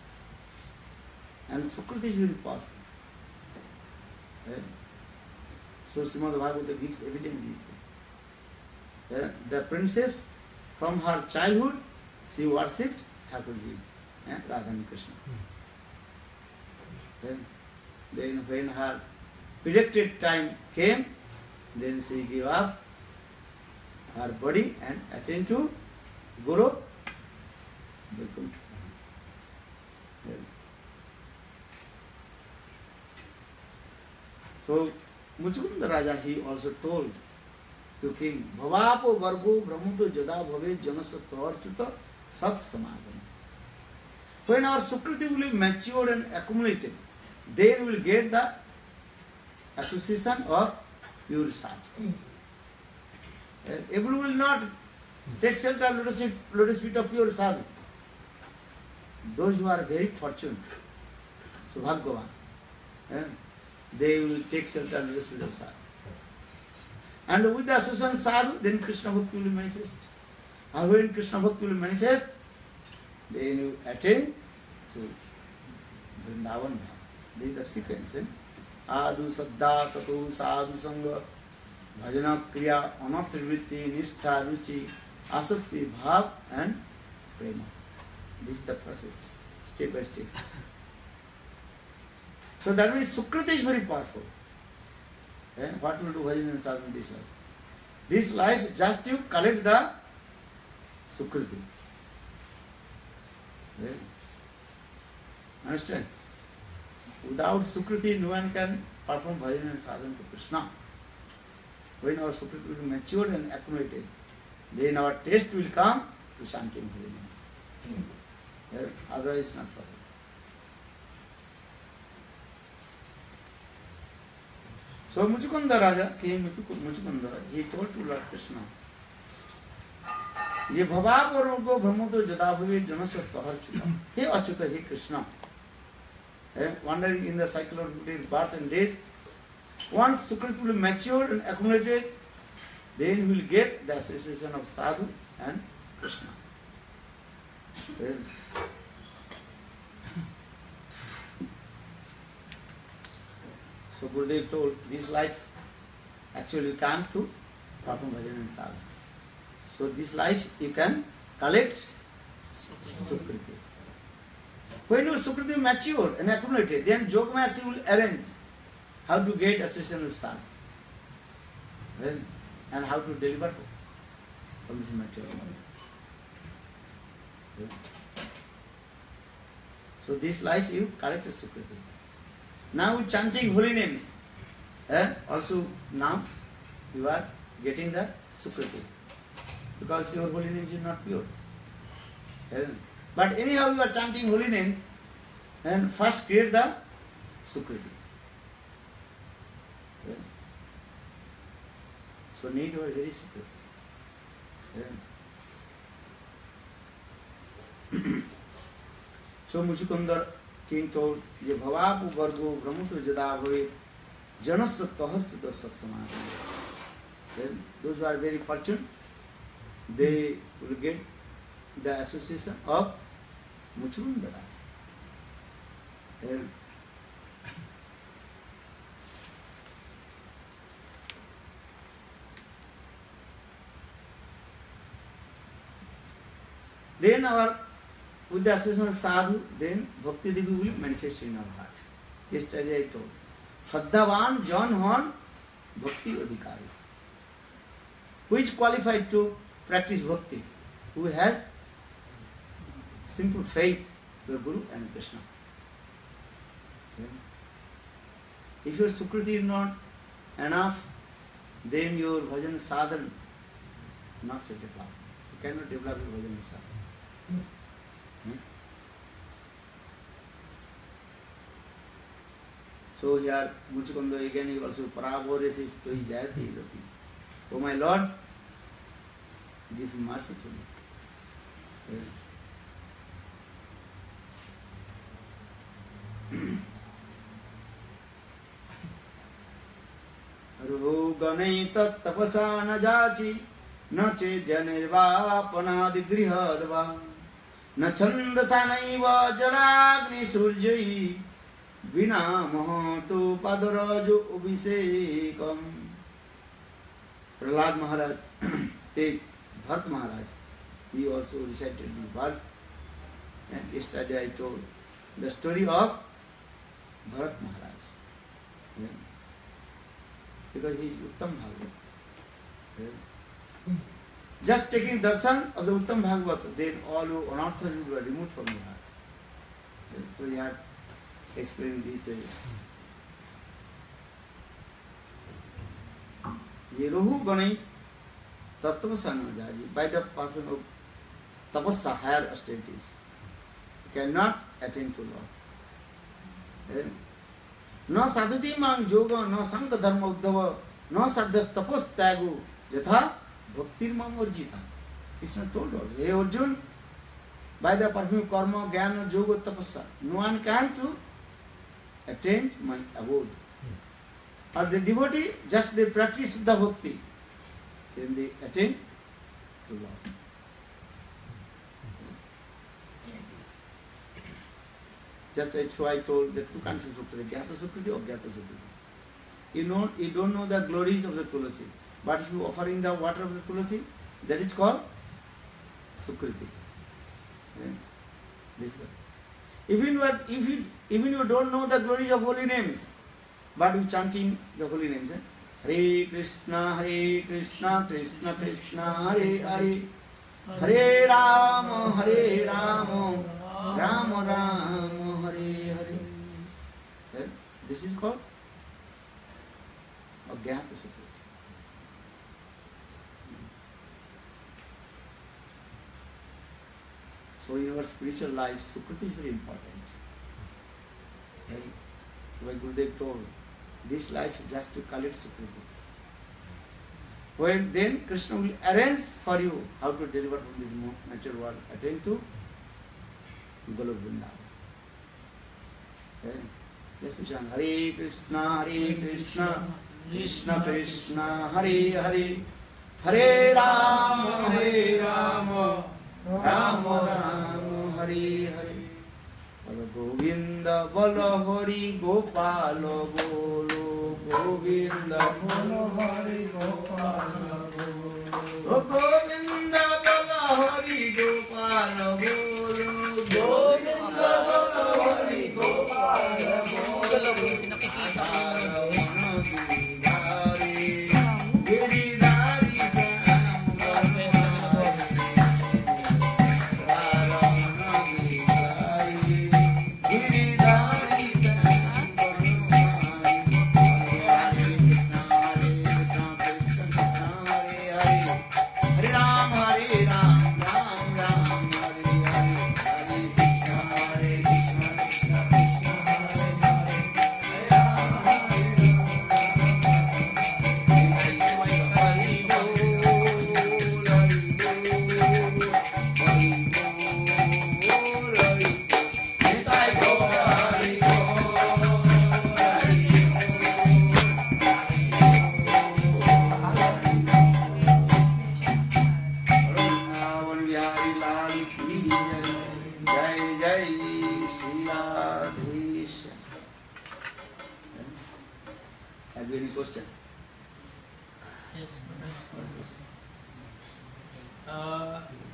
And Sukriti is very powerful. So Srimad Bhagavata gives evidence. The princess, from her childhood, she worshipped Thakurji, Radha and Krishna. Then when her predicted time came, then she gave up her body and attained to Guru Vaikuntha. So Muchukunda Raja, he also told to king, Bhavapo Vargo Brahmuto Jada Bhave Janasatvarchuta Sat Samadana. When our Sukriti will be matured and accumulated, then we will get the association of pure sadhu. Everyone will not take shelter of lotus feet of pure sadhu. those who are very fortunate, Subhagyavan, they will take shelter under the spirit of sadhu. And with the association of sadhu, then Krishna Bhakti will manifest. And when Krishna Bhakti will manifest, then you attain to Vrindavan Dham. This is the sequence. Adu Saddha Tato Sadhu Sangha Bhajana Kriya Anartha Vritti Nishtha Ruchi Asakti Bhav and Prema. This is the process, step by step. So that means Sukriti is very powerful. What will do Bhajan and sadhu in this life? This life just to collect the Sukriti. Understand? Without Sukriti, no one can perform Bhajan and sadhana to Krishna. When our Sukriti will be matured and accumulated, then our taste will come to Shanti and Bhajan. Otherwise it's not possible. So Muchukunda Raja, King Muchukunda, he told to Lord Krishna, ये भवाप और उनको भ्रमोदो जदाभवे जनस्य तहर चुका हे अच्युत हे Krishna wandering in the cycle of birth and death. Once Sukriti will be matured and accumulated, then he will get the association of sadhu and Krishna. So Gurudev told, this life actually you come to perform bhajan and sadhu. So this life you can collect Sukriti. When your Sukriti mature and accumulated, then Yogamaya will arrange how to get association with sadhu. And how to deliver from this material world. So this life you collect the Sukriti. Now with chanting holy names, also now you are getting the Sukriti. Because your holy names is not pure. But anyhow you are chanting holy names, and first create the Sukriti. So need your very Sukriti. So Muchukundar king told, Je bhavapu vargo brahmutra jada bhave janasya tahartu dasat samana. Those who are very fortunate, they will get the association of Muchukundara. Then with the association of sadhu, then Bhakti Devi will manifest in our heart. Yesterday I told. Shraddhavan Jan Hon Bhakti Adhikari. Who is qualified to practice Bhakti? Who has simple faith to Guru and Krishna. If your Sukriti is not enough, then your bhajan sadhana not to develop. You cannot develop your bhajan sadhana. So here Muchukunda again he also parabhoresi to hi jayati rati. Oh my Lord, give mercy to me. Ruganai tat tapasa na jachi na che janirvapanaadi grihadva na chandasanaiva jalagni surjai vina mahato padarajo abhisekam. Prahlad Maharaj, Bharat Maharaj, he also recited his verse, and yesterday I told the story of Bharat Maharaj. Because he is Uttam Bhagavat. Just taking darshan of the Uttam Bhagavat, then all anarthas were removed from your heart. So he had explained this. Ye rohu ganai tattvasana jaji, by the perfection of tapassa, higher austerities, you cannot attain to Lord. न साधुति मांग योग न संग धर्म उद्धव न साध्य तपस त्यागो यथा भक्तिर माम Arjita. Krishna told us, hey Arjun, by the perfume karma, jnana, yoga, tapasya. No one can to attain my abode. Or the devotee, just they practice the bhakti, then they attain to Lord. Just as I told that two kinds of Sukriti, Jnata Sukriti or Jnata Sukriti. You don't know the glories of the Tulasi. But if you offering the water of the Tulasi, that is called Sukriti. Yeah. This is the, even you don't know the glories of holy names, but you chanting the holy names. Hare Krishna, Krishna Krishna, Hare Hare, Hare Rama, Rama Rama, Hare Hare. Yeah. This is called Jnata Sukriti. So in our spiritual life, Sukriti is very important. Okay? Like Gurudev told, this life is just to collect Sukriti. When then Krishna will arrange for you how to deliver from this material world, attain to Golok Vrindavan. Okay? Yes, we chant Hare Krishna, Krishna Krishna, Hare Hare, Hare Rama, Rama Rama, Hare Hare. Bolo Govinda, Bolo Hari Gopala, Bolo Govinda, Bolo Hari Gopala, Bolo Govinda, Bolo Hari Gopala, Bolo Govinda, Bolo Hari Gopala,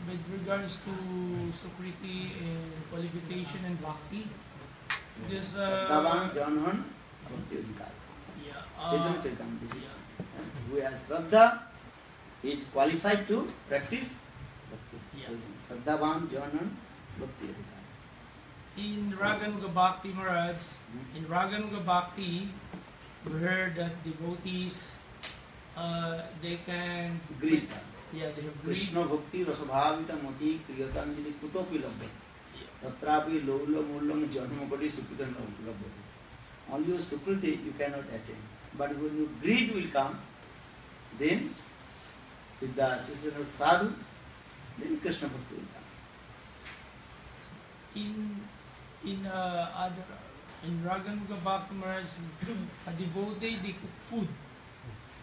With regards to Sukriti and qualification and Bhakti, this Sattvavan, Janhan, Bhakti Adhikari. Chaitanya Chaitanya, this is who has Shraddha is qualified to practice Bhakti. Sattvavan, Janhan, Bhakti Adhikari. In Raganuga Bhakti Maharaj, in Raganuga Bhakti, we heard that devotees, they can greed. Yeah, they have greed. Krishna Bhakti Rasabhavita Mati Kriyatam Jidi Kutopi Labbe. Tatrapi Logla Mullam Janmapati Sukrita Labbe. Only your Sukriti you cannot attain. But when your greed will come, then with the association of sadhu, then Krishna Bhakti will come. In Raganuga Bhakti Maharaj, a devotee, they cook food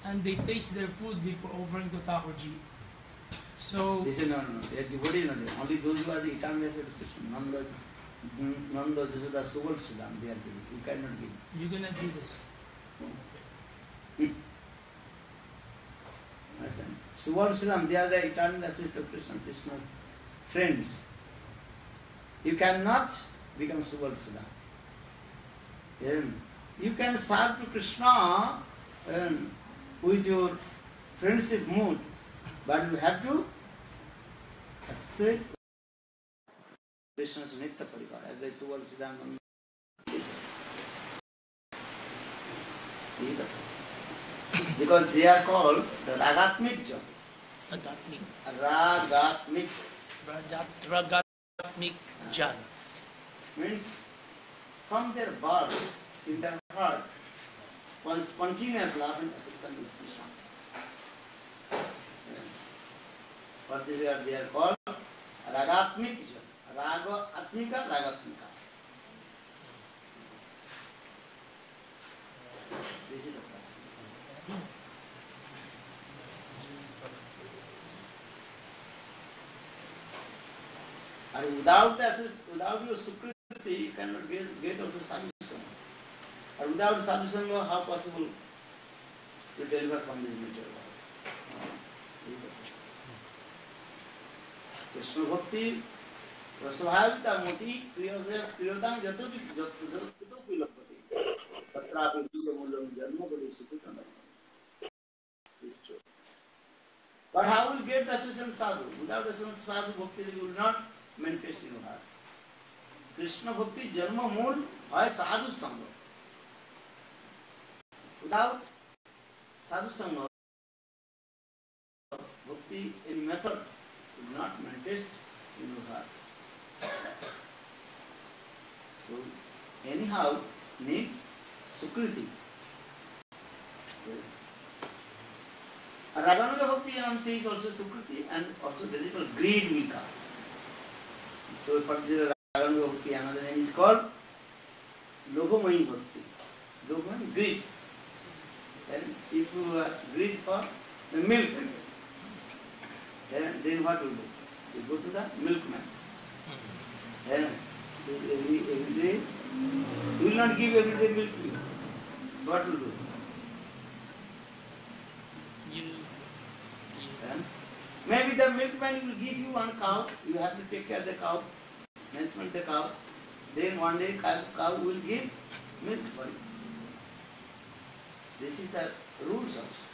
and they taste their food before offering to Thakurji. So this is no. They are devotees not there. Only those who are the eternal of Krishna, Nanda, Jasoda, Subal Sridham, they are giving. You cannot give. You cannot do this. Subal Sridham, they are the eternal associate of Krishna, Krishna's friends. You cannot become Subal Sridham. You can serve to Krishna with your friendship mood, but you have to associate Krishna's Nitya Parikar, as I Subal Siddhanta. Because they are called the Ragatmik Jan. Ragatmik. Ragatmik Jan. Means from their birth, in their heart, one spontaneous love and affection with Krishna. Yes. But they are called Ragatmik Jan. राग आत्मिका, रागात्मिका. This is the process. And without your sukriti, you cannot get also sadhusanga. And without sadhusanga, how possible to deliver from this material world? This is the process. Krishna Bhakti, Rasavhavita Moti, Kriyodam Jatopi Lapati, Tatrapi Mulam Janma Bali Sukutana. But how will get the association sadhu? Without association sadhu bhakti, you will not manifest in your heart. Krishna Bhakti Janma Mool है sadhu sangha. Without sadhu sangha, bhakti in method will not manifest in your heart. So anyhow, need sukriti. Raganuga Bhakti Ananti is also sukriti, and also there is called greed will come. So for the Raganuga Bhakti, another name is called Lobhamayi Bhakti. Lobhamayi, greed. And if you greed for the milk, then what will do? You go to the milkman. And every day, he will not give every day milk to you. What will do? Maybe the milkman will give you one cow, you have to take care of the cow, management the cow. Then one day cow will give milk for you. This is the rules also.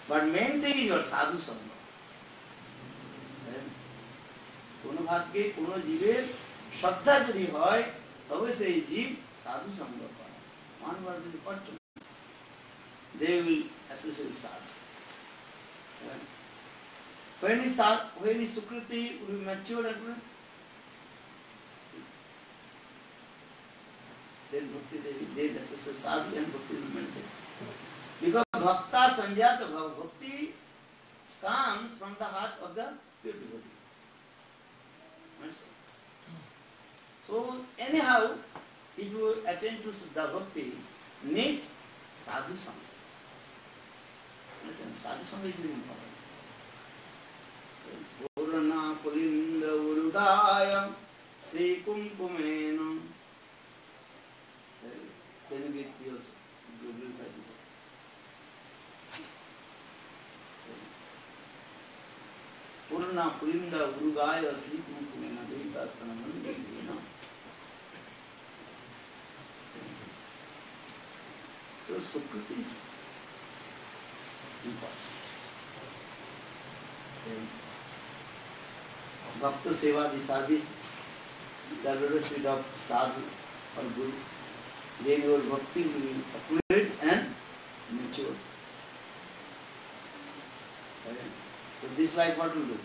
But main thing is your sadhu sangha. কোনো ভাগ্যে কোনো জীবের শ্রদ্ধা যদি হয় তবে সেই জীব সাধু সঙ্গ করে. One word will fortune. They will associate with sadhu. When his sukriti will be matured, then bhakti they will associate sadhu and bhakti will manifest. Because bhakta sanjata bhava, bhakti comes from the heart of the pure devotee. So anyhow, if you attend to Siddha Bhakti, need sadhu sangha. Sadhu sangha is very important. Purana Pulinda Urudaya Sri Kumkumena. Can you get yours? Purana Pulinda Urudaya Sri Kumkumena. So sukriti is important. Bhakta seva, the service, the leadership of sadhu or guru, then your bhakti will be accurate and mature. So this life what will do?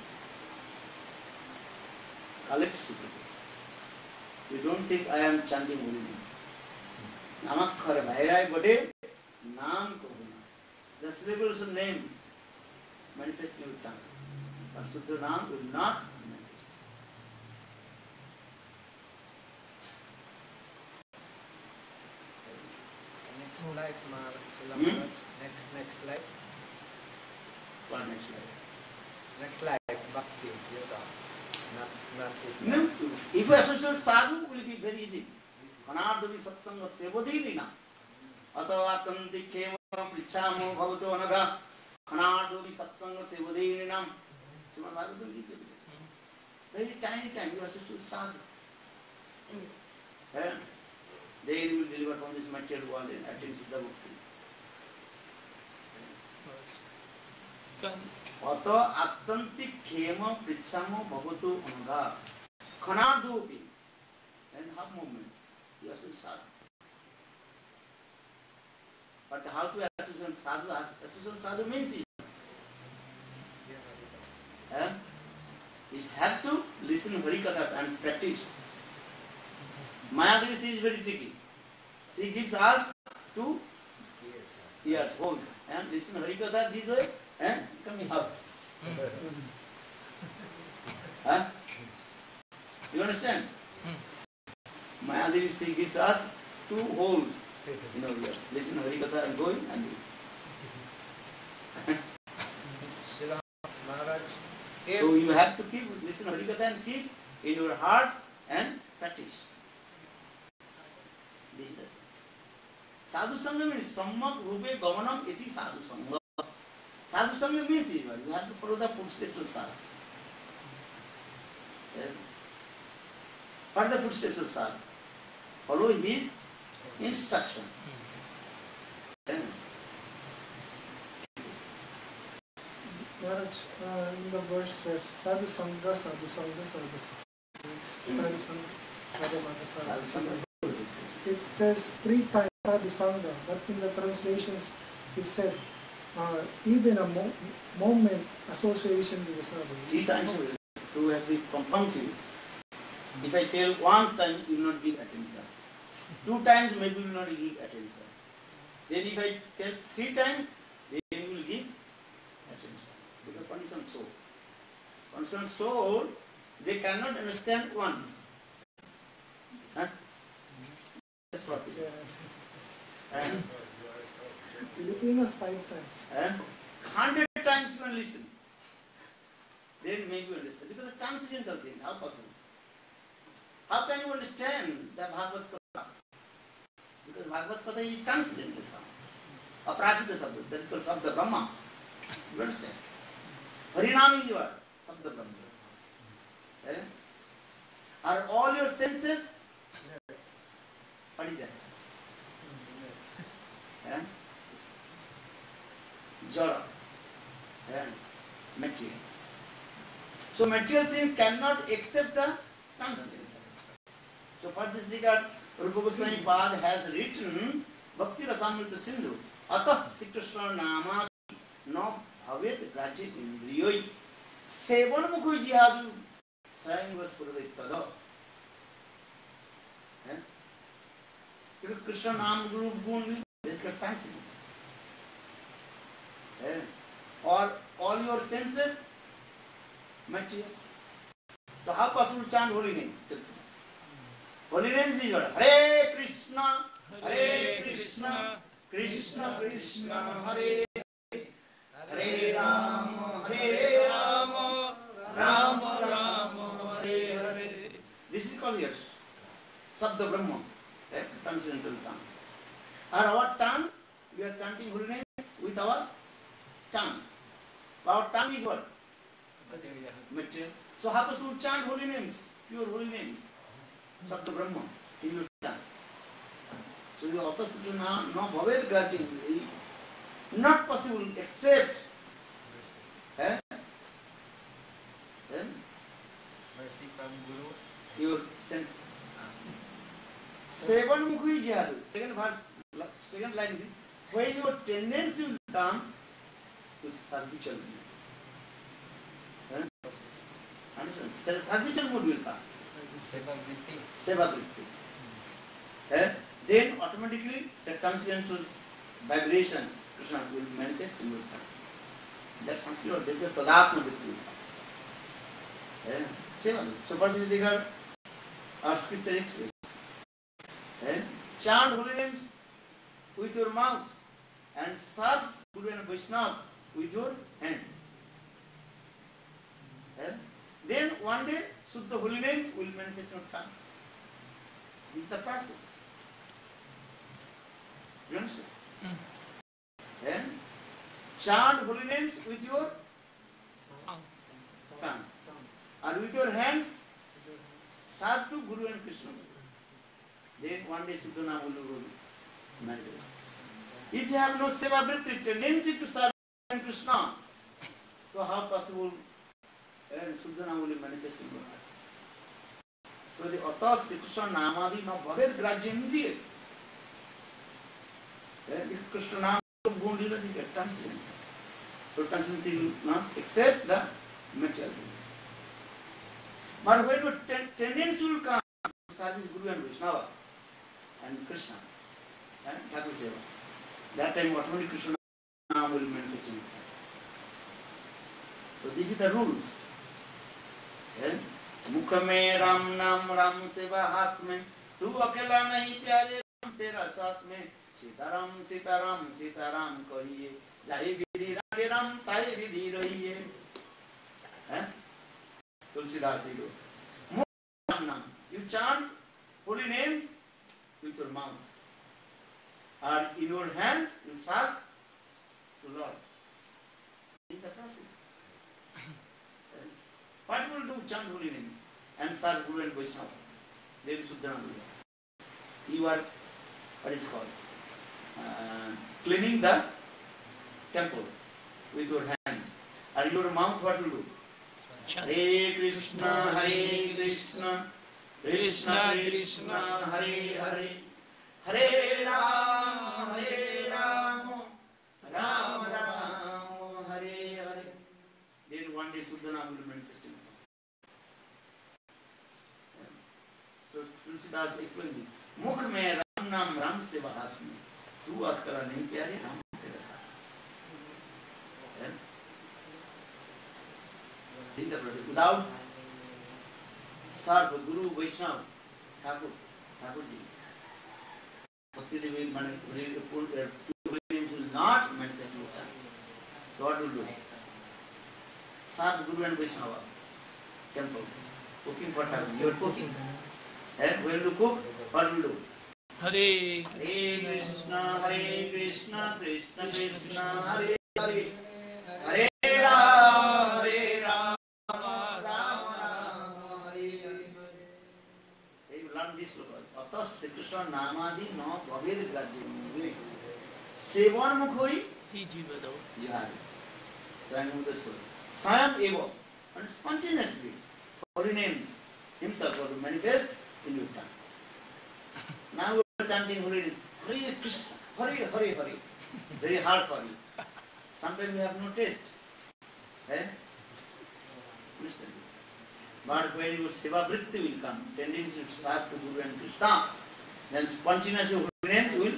Collect sukriti. You don't think I am chanting holy name. Namakkara Bhairai Bade Naam Kohuna. The syllables of name manifest in your tongue. But Suddha Naam will not manifest. Next life, Maharaj. Next life. What next life? Next life, Bhakti, Yoga. Not this life. No. If you associate sadhu, will be very easy. Kanardavi satsanga sevadhirina. Atava kanti khema prichamo bhavato anaga. Kanardavi satsanga sevadhirina. Srimad Bhagavatam Gita. Very tiny time you associate sadhu. They will deliver from this material world and attend to the bhakti. Ato attanti khema prichamo bhavato anaga. Kanardavi. And half movement. You associate sadhu. But how to associate sadhu? Associate sadhu means it. You have to listen Harikatha and practice. Mayadri is very tricky. She gives us 2 years, holes, and listen Harikatha this way and coming out. Huh? You understand? Mayadevi, she gives us two holes. You know, we listen Hari Katha and going and do. Srila Maharaj, So you have to keep listen Hari Katha and keep in your heart and practice. This is the Sadhu Sangha means sammak rupe gamanam iti sadhu sangha. Sadhu Sangha means you have to follow the footsteps of Sadhu. What are the footsteps of Sadhu? Follow his instruction. Maharaj, in the verse says, Sadhu Sangha, Sadhu Sangha, Sadhu Sangha, Sadhu Sangha, Sadhu Sangha, Sadhu Sangha. It says 3 times Sadhu Sangha, but in the translations it said even a moment association with the Sadhu. These answers to have to confirm to you. If I tell 1 time, you will not give attention. 2 times, maybe you will not give attention. Then if I tell 3 times, then you will give attention. Because conditioned soul, they cannot understand once. Huh? That's what it is. And, Filipinos 5 times. and 100 times you can listen. Then maybe you understand. Because the transcendental things, how possible? How can you understand the Bhagavad Gita? Because Bhagavad Gita is transcendental sound. Aprakita Sabda, that is called Sabda Brahma. You understand? Harinam is your Sabda Brahma. Eh? Are all your senses? What is that? Eh? Jada. And material. So material things cannot accept the transcendental. So for this regard, Rupa Goswami Pad has written Bhakti Rasamrita Sindhu Atah Sri Krishna Nama No Bhavet Graji Indriyoi Sevan Mukhu Jihadu Sayang Vaspurada. Because Krishna Nam Guru Gun, that's your fancy. Or all your senses, material. So how possible to chant holy names? Holy names is what? Hare Krishna, Hare Krishna, Krishna Krishna, Hare Hare Rama, Hare Rama, Rama Rama, Hare Hare. This is called yours. Sabda Brahma, transcendental sound. Our tongue, we are chanting holy names with our tongue. Our tongue is what? Material. So how possible to chant holy names, pure holy names? Sabda Brahma, in your tongue. So the opposite to now, no bhavet gratin, not possible except mercy from Guru. your senses. Seven mukhi jihadu. Second verse, second line is when your tendency will come to servitual mood. Understand? Servitual mood will come. Seva vritti. Then automatically the transcendental vibration, Krishna will manifest in your tongue. That's Sanskrit or Devya Tadatma vritti. Seva vritti. So for this regard, our scripture explains. Chant holy names with your mouth and serve Guru and Vaishnava with your hands. Then one day, Suddha holy names will manifest in your tongue. This is the process. You understand? Chant holy names with your tongue. Or with your hands, serve to Guru and Krishna. Then one day Suddha Nama will manifest. If you have no seva vritti, tendency to serve Krishna, so how possible Suddha Nama will manifest in your heart? So the Atah Sri Krishna Namadi no bhavet grajyendriya. If Krishna Nama gun lila the transcendental. So transcendental will not accept the material things. But when your tendency will come to service Guru and Vaishnava and Krishna and Thakur Seva, that time automatically Krishna Nama will manifest in your heart. So this is the rules. है? मुख में राम नाम, राम सेवा हाथ में, तू अकेला नहीं प्यारे, राम तेरा साथ में, सीताराम सीताराम सीताराम कहिए, जाहि विधि राखे राम ताहि विधि रहिए। तुलसीदास जी को मुख नाम, you chant holy names with your mouth, or in your hand you serve to Lord. This is the process. What will do? Chant holy names and serve Guru and Vaishnava. Then Suddhananda. You are, what is called, cleaning the temple with your hand. And your mouth, what will do? Hare Krishna, Hare Krishna, Krishna Krishna, Hare Hare, Hare Ram, Hare Ram, Ram Ram, Hare Hare. Then one day Suddhananda will manifest in us. So Tulsidas explains it. मुख में राम नाम, राम सेवा हाथ में, तू अकेला नहीं प्यारे, राम तेरा साथ। Without serve Guru Vaishnava, Thakur ji, Bhakti Devi will not manifest in us. So what will do? Serve Guru and Vaishnava, temple, cooking for Thakur. You are cooking. And when you cook, what will you do? Hare Krishna, Hare Krishna, Krishna Krishna, Hare Hare, Hare Ram, Hare Ram, Ram Ram, Hare Hare. You learn this word. Atas Sri Krishna Namadi no Bhaved Grajya. Sevan Mukhoi Ji Jivado. Jihari. Swayam Udaskur. Swayam Eva. And spontaneously, holy names himself will manifest in your tongue. Now we are chanting holy name. Hare Krishna, Hare Hare Hare. Very hard for you. Sometimes you have no taste. Understand? But when your seva vritti will come, tendency to serve to Guru and Krishna, then spontaneously holy names will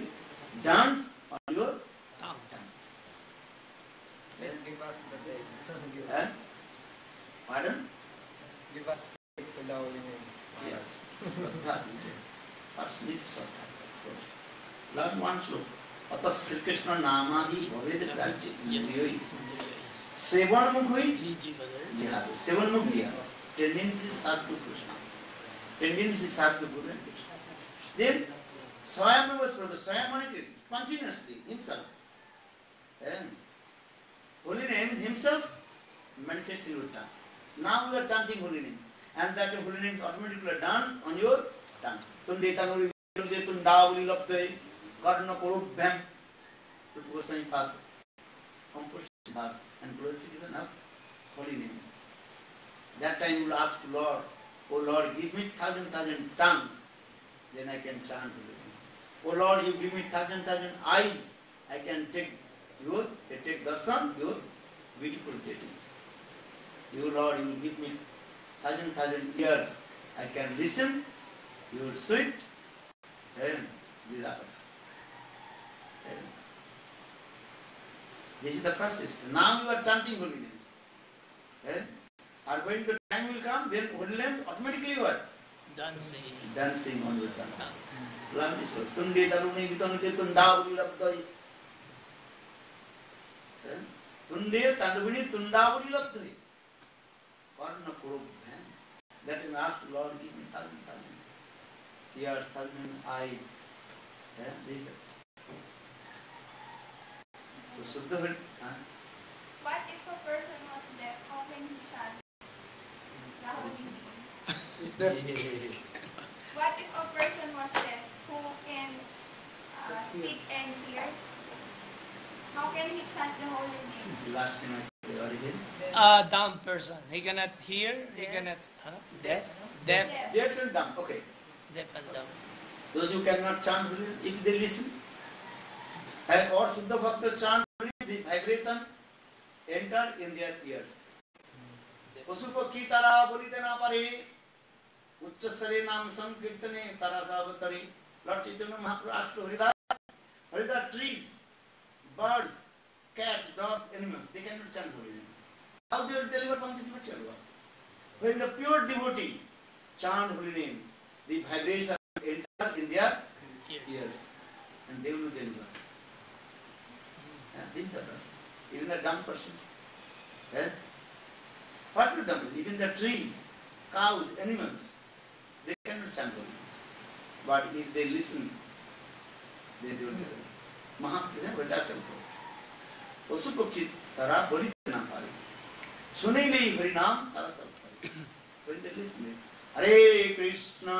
dance on your tongue. Please give us the taste. Yes? Pardon? Give us faith to the holy name. Yes. Shraddha. First need Shraddha. Learn one sloka. Atas Sri Krishna Namadi Bhaved Grajya. Sevan Mukhoi Ji Jivado. Jihadu. Sevan Mukhiya. Tendency is serve to Krishna. Tendency is serve to Guru and Krishna. Then Swayam was for the Swayam spontaneously himself. And holy name is himself manifest in your tongue. Now we are chanting holy name. And that holy name automatically dance on your tongue. Tunde tanuri tunde tundavuli labdhe karna korubhyam. Rupa Goswami path. Composition path and glorification of holy names. That time you will ask Lord, oh Lord, give me thousand tongues, then I can chant holy names. Oh Lord, you give me thousand eyes, I can take darshan, your beautiful deities. You Lord, you will give me thousand ears, I can listen your sweet and beloved. This is the process. Now you are chanting holy names. Or when the time will come, then holy names automatically what? Dancing. Dancing on your tongue. Learn this word. Tunde taruni vitanute tundavuli labdhai. Tunde taruni tundavuli labdhai. Karna korubhyam. That is ask Lord, give me thousand ears, thousand eyes. This is so Suddha will. What if a person was deaf? How can he chant the holy name? What if a person was deaf who can speak and hear? How can he chant the holy name? Last name the origin. Dumb person. He cannot hear. He cannot. Deaf. Deaf. Deaf and dumb. Okay. Deaf and dumb. Those who cannot chant, if they listen, or Suddha Bhakta chant, the vibration enter in their ears. Pasupakhi tara bolite na pare, uccasare nam sankirtane tara savatare. Lord Chaitanya Mahaprabhu asked to Haridas, trees, birds, cats, dogs, animals, they cannot chant holy names. How they will deliver from this material world? When the pure devotee chant holy names, the vibration enter in their ears, and they will deliver. This is the process. Even the dumb person. What will dumb? Even the trees, cows, animals, they cannot chant holy. But if they listen, they do it. Mahaprabhu, what that will go. पशु पक्षी तारा बलि देना पारे सुने ले हरि नाम तारा सब पारे when they listen Hare Krishna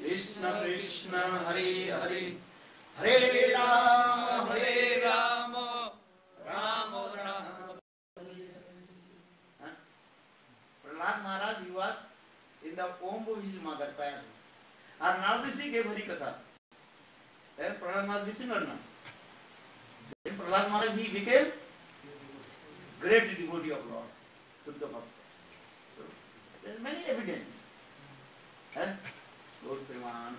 Krishna Krishna Hare Hare Hare Rama Rama Rama Prahlad Maharaj, he was in the womb of his mother Payal, and Nardasi gave Hari Katha. Prahlad Maharaj listened or not? Then Prahlad Maharaj, he became great devotee of Lord, Shuddha Bhakta. So, there is many evidence. Lord Preman.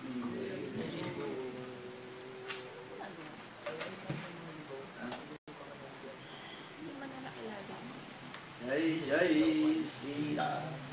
Jai Jai Sri Ram.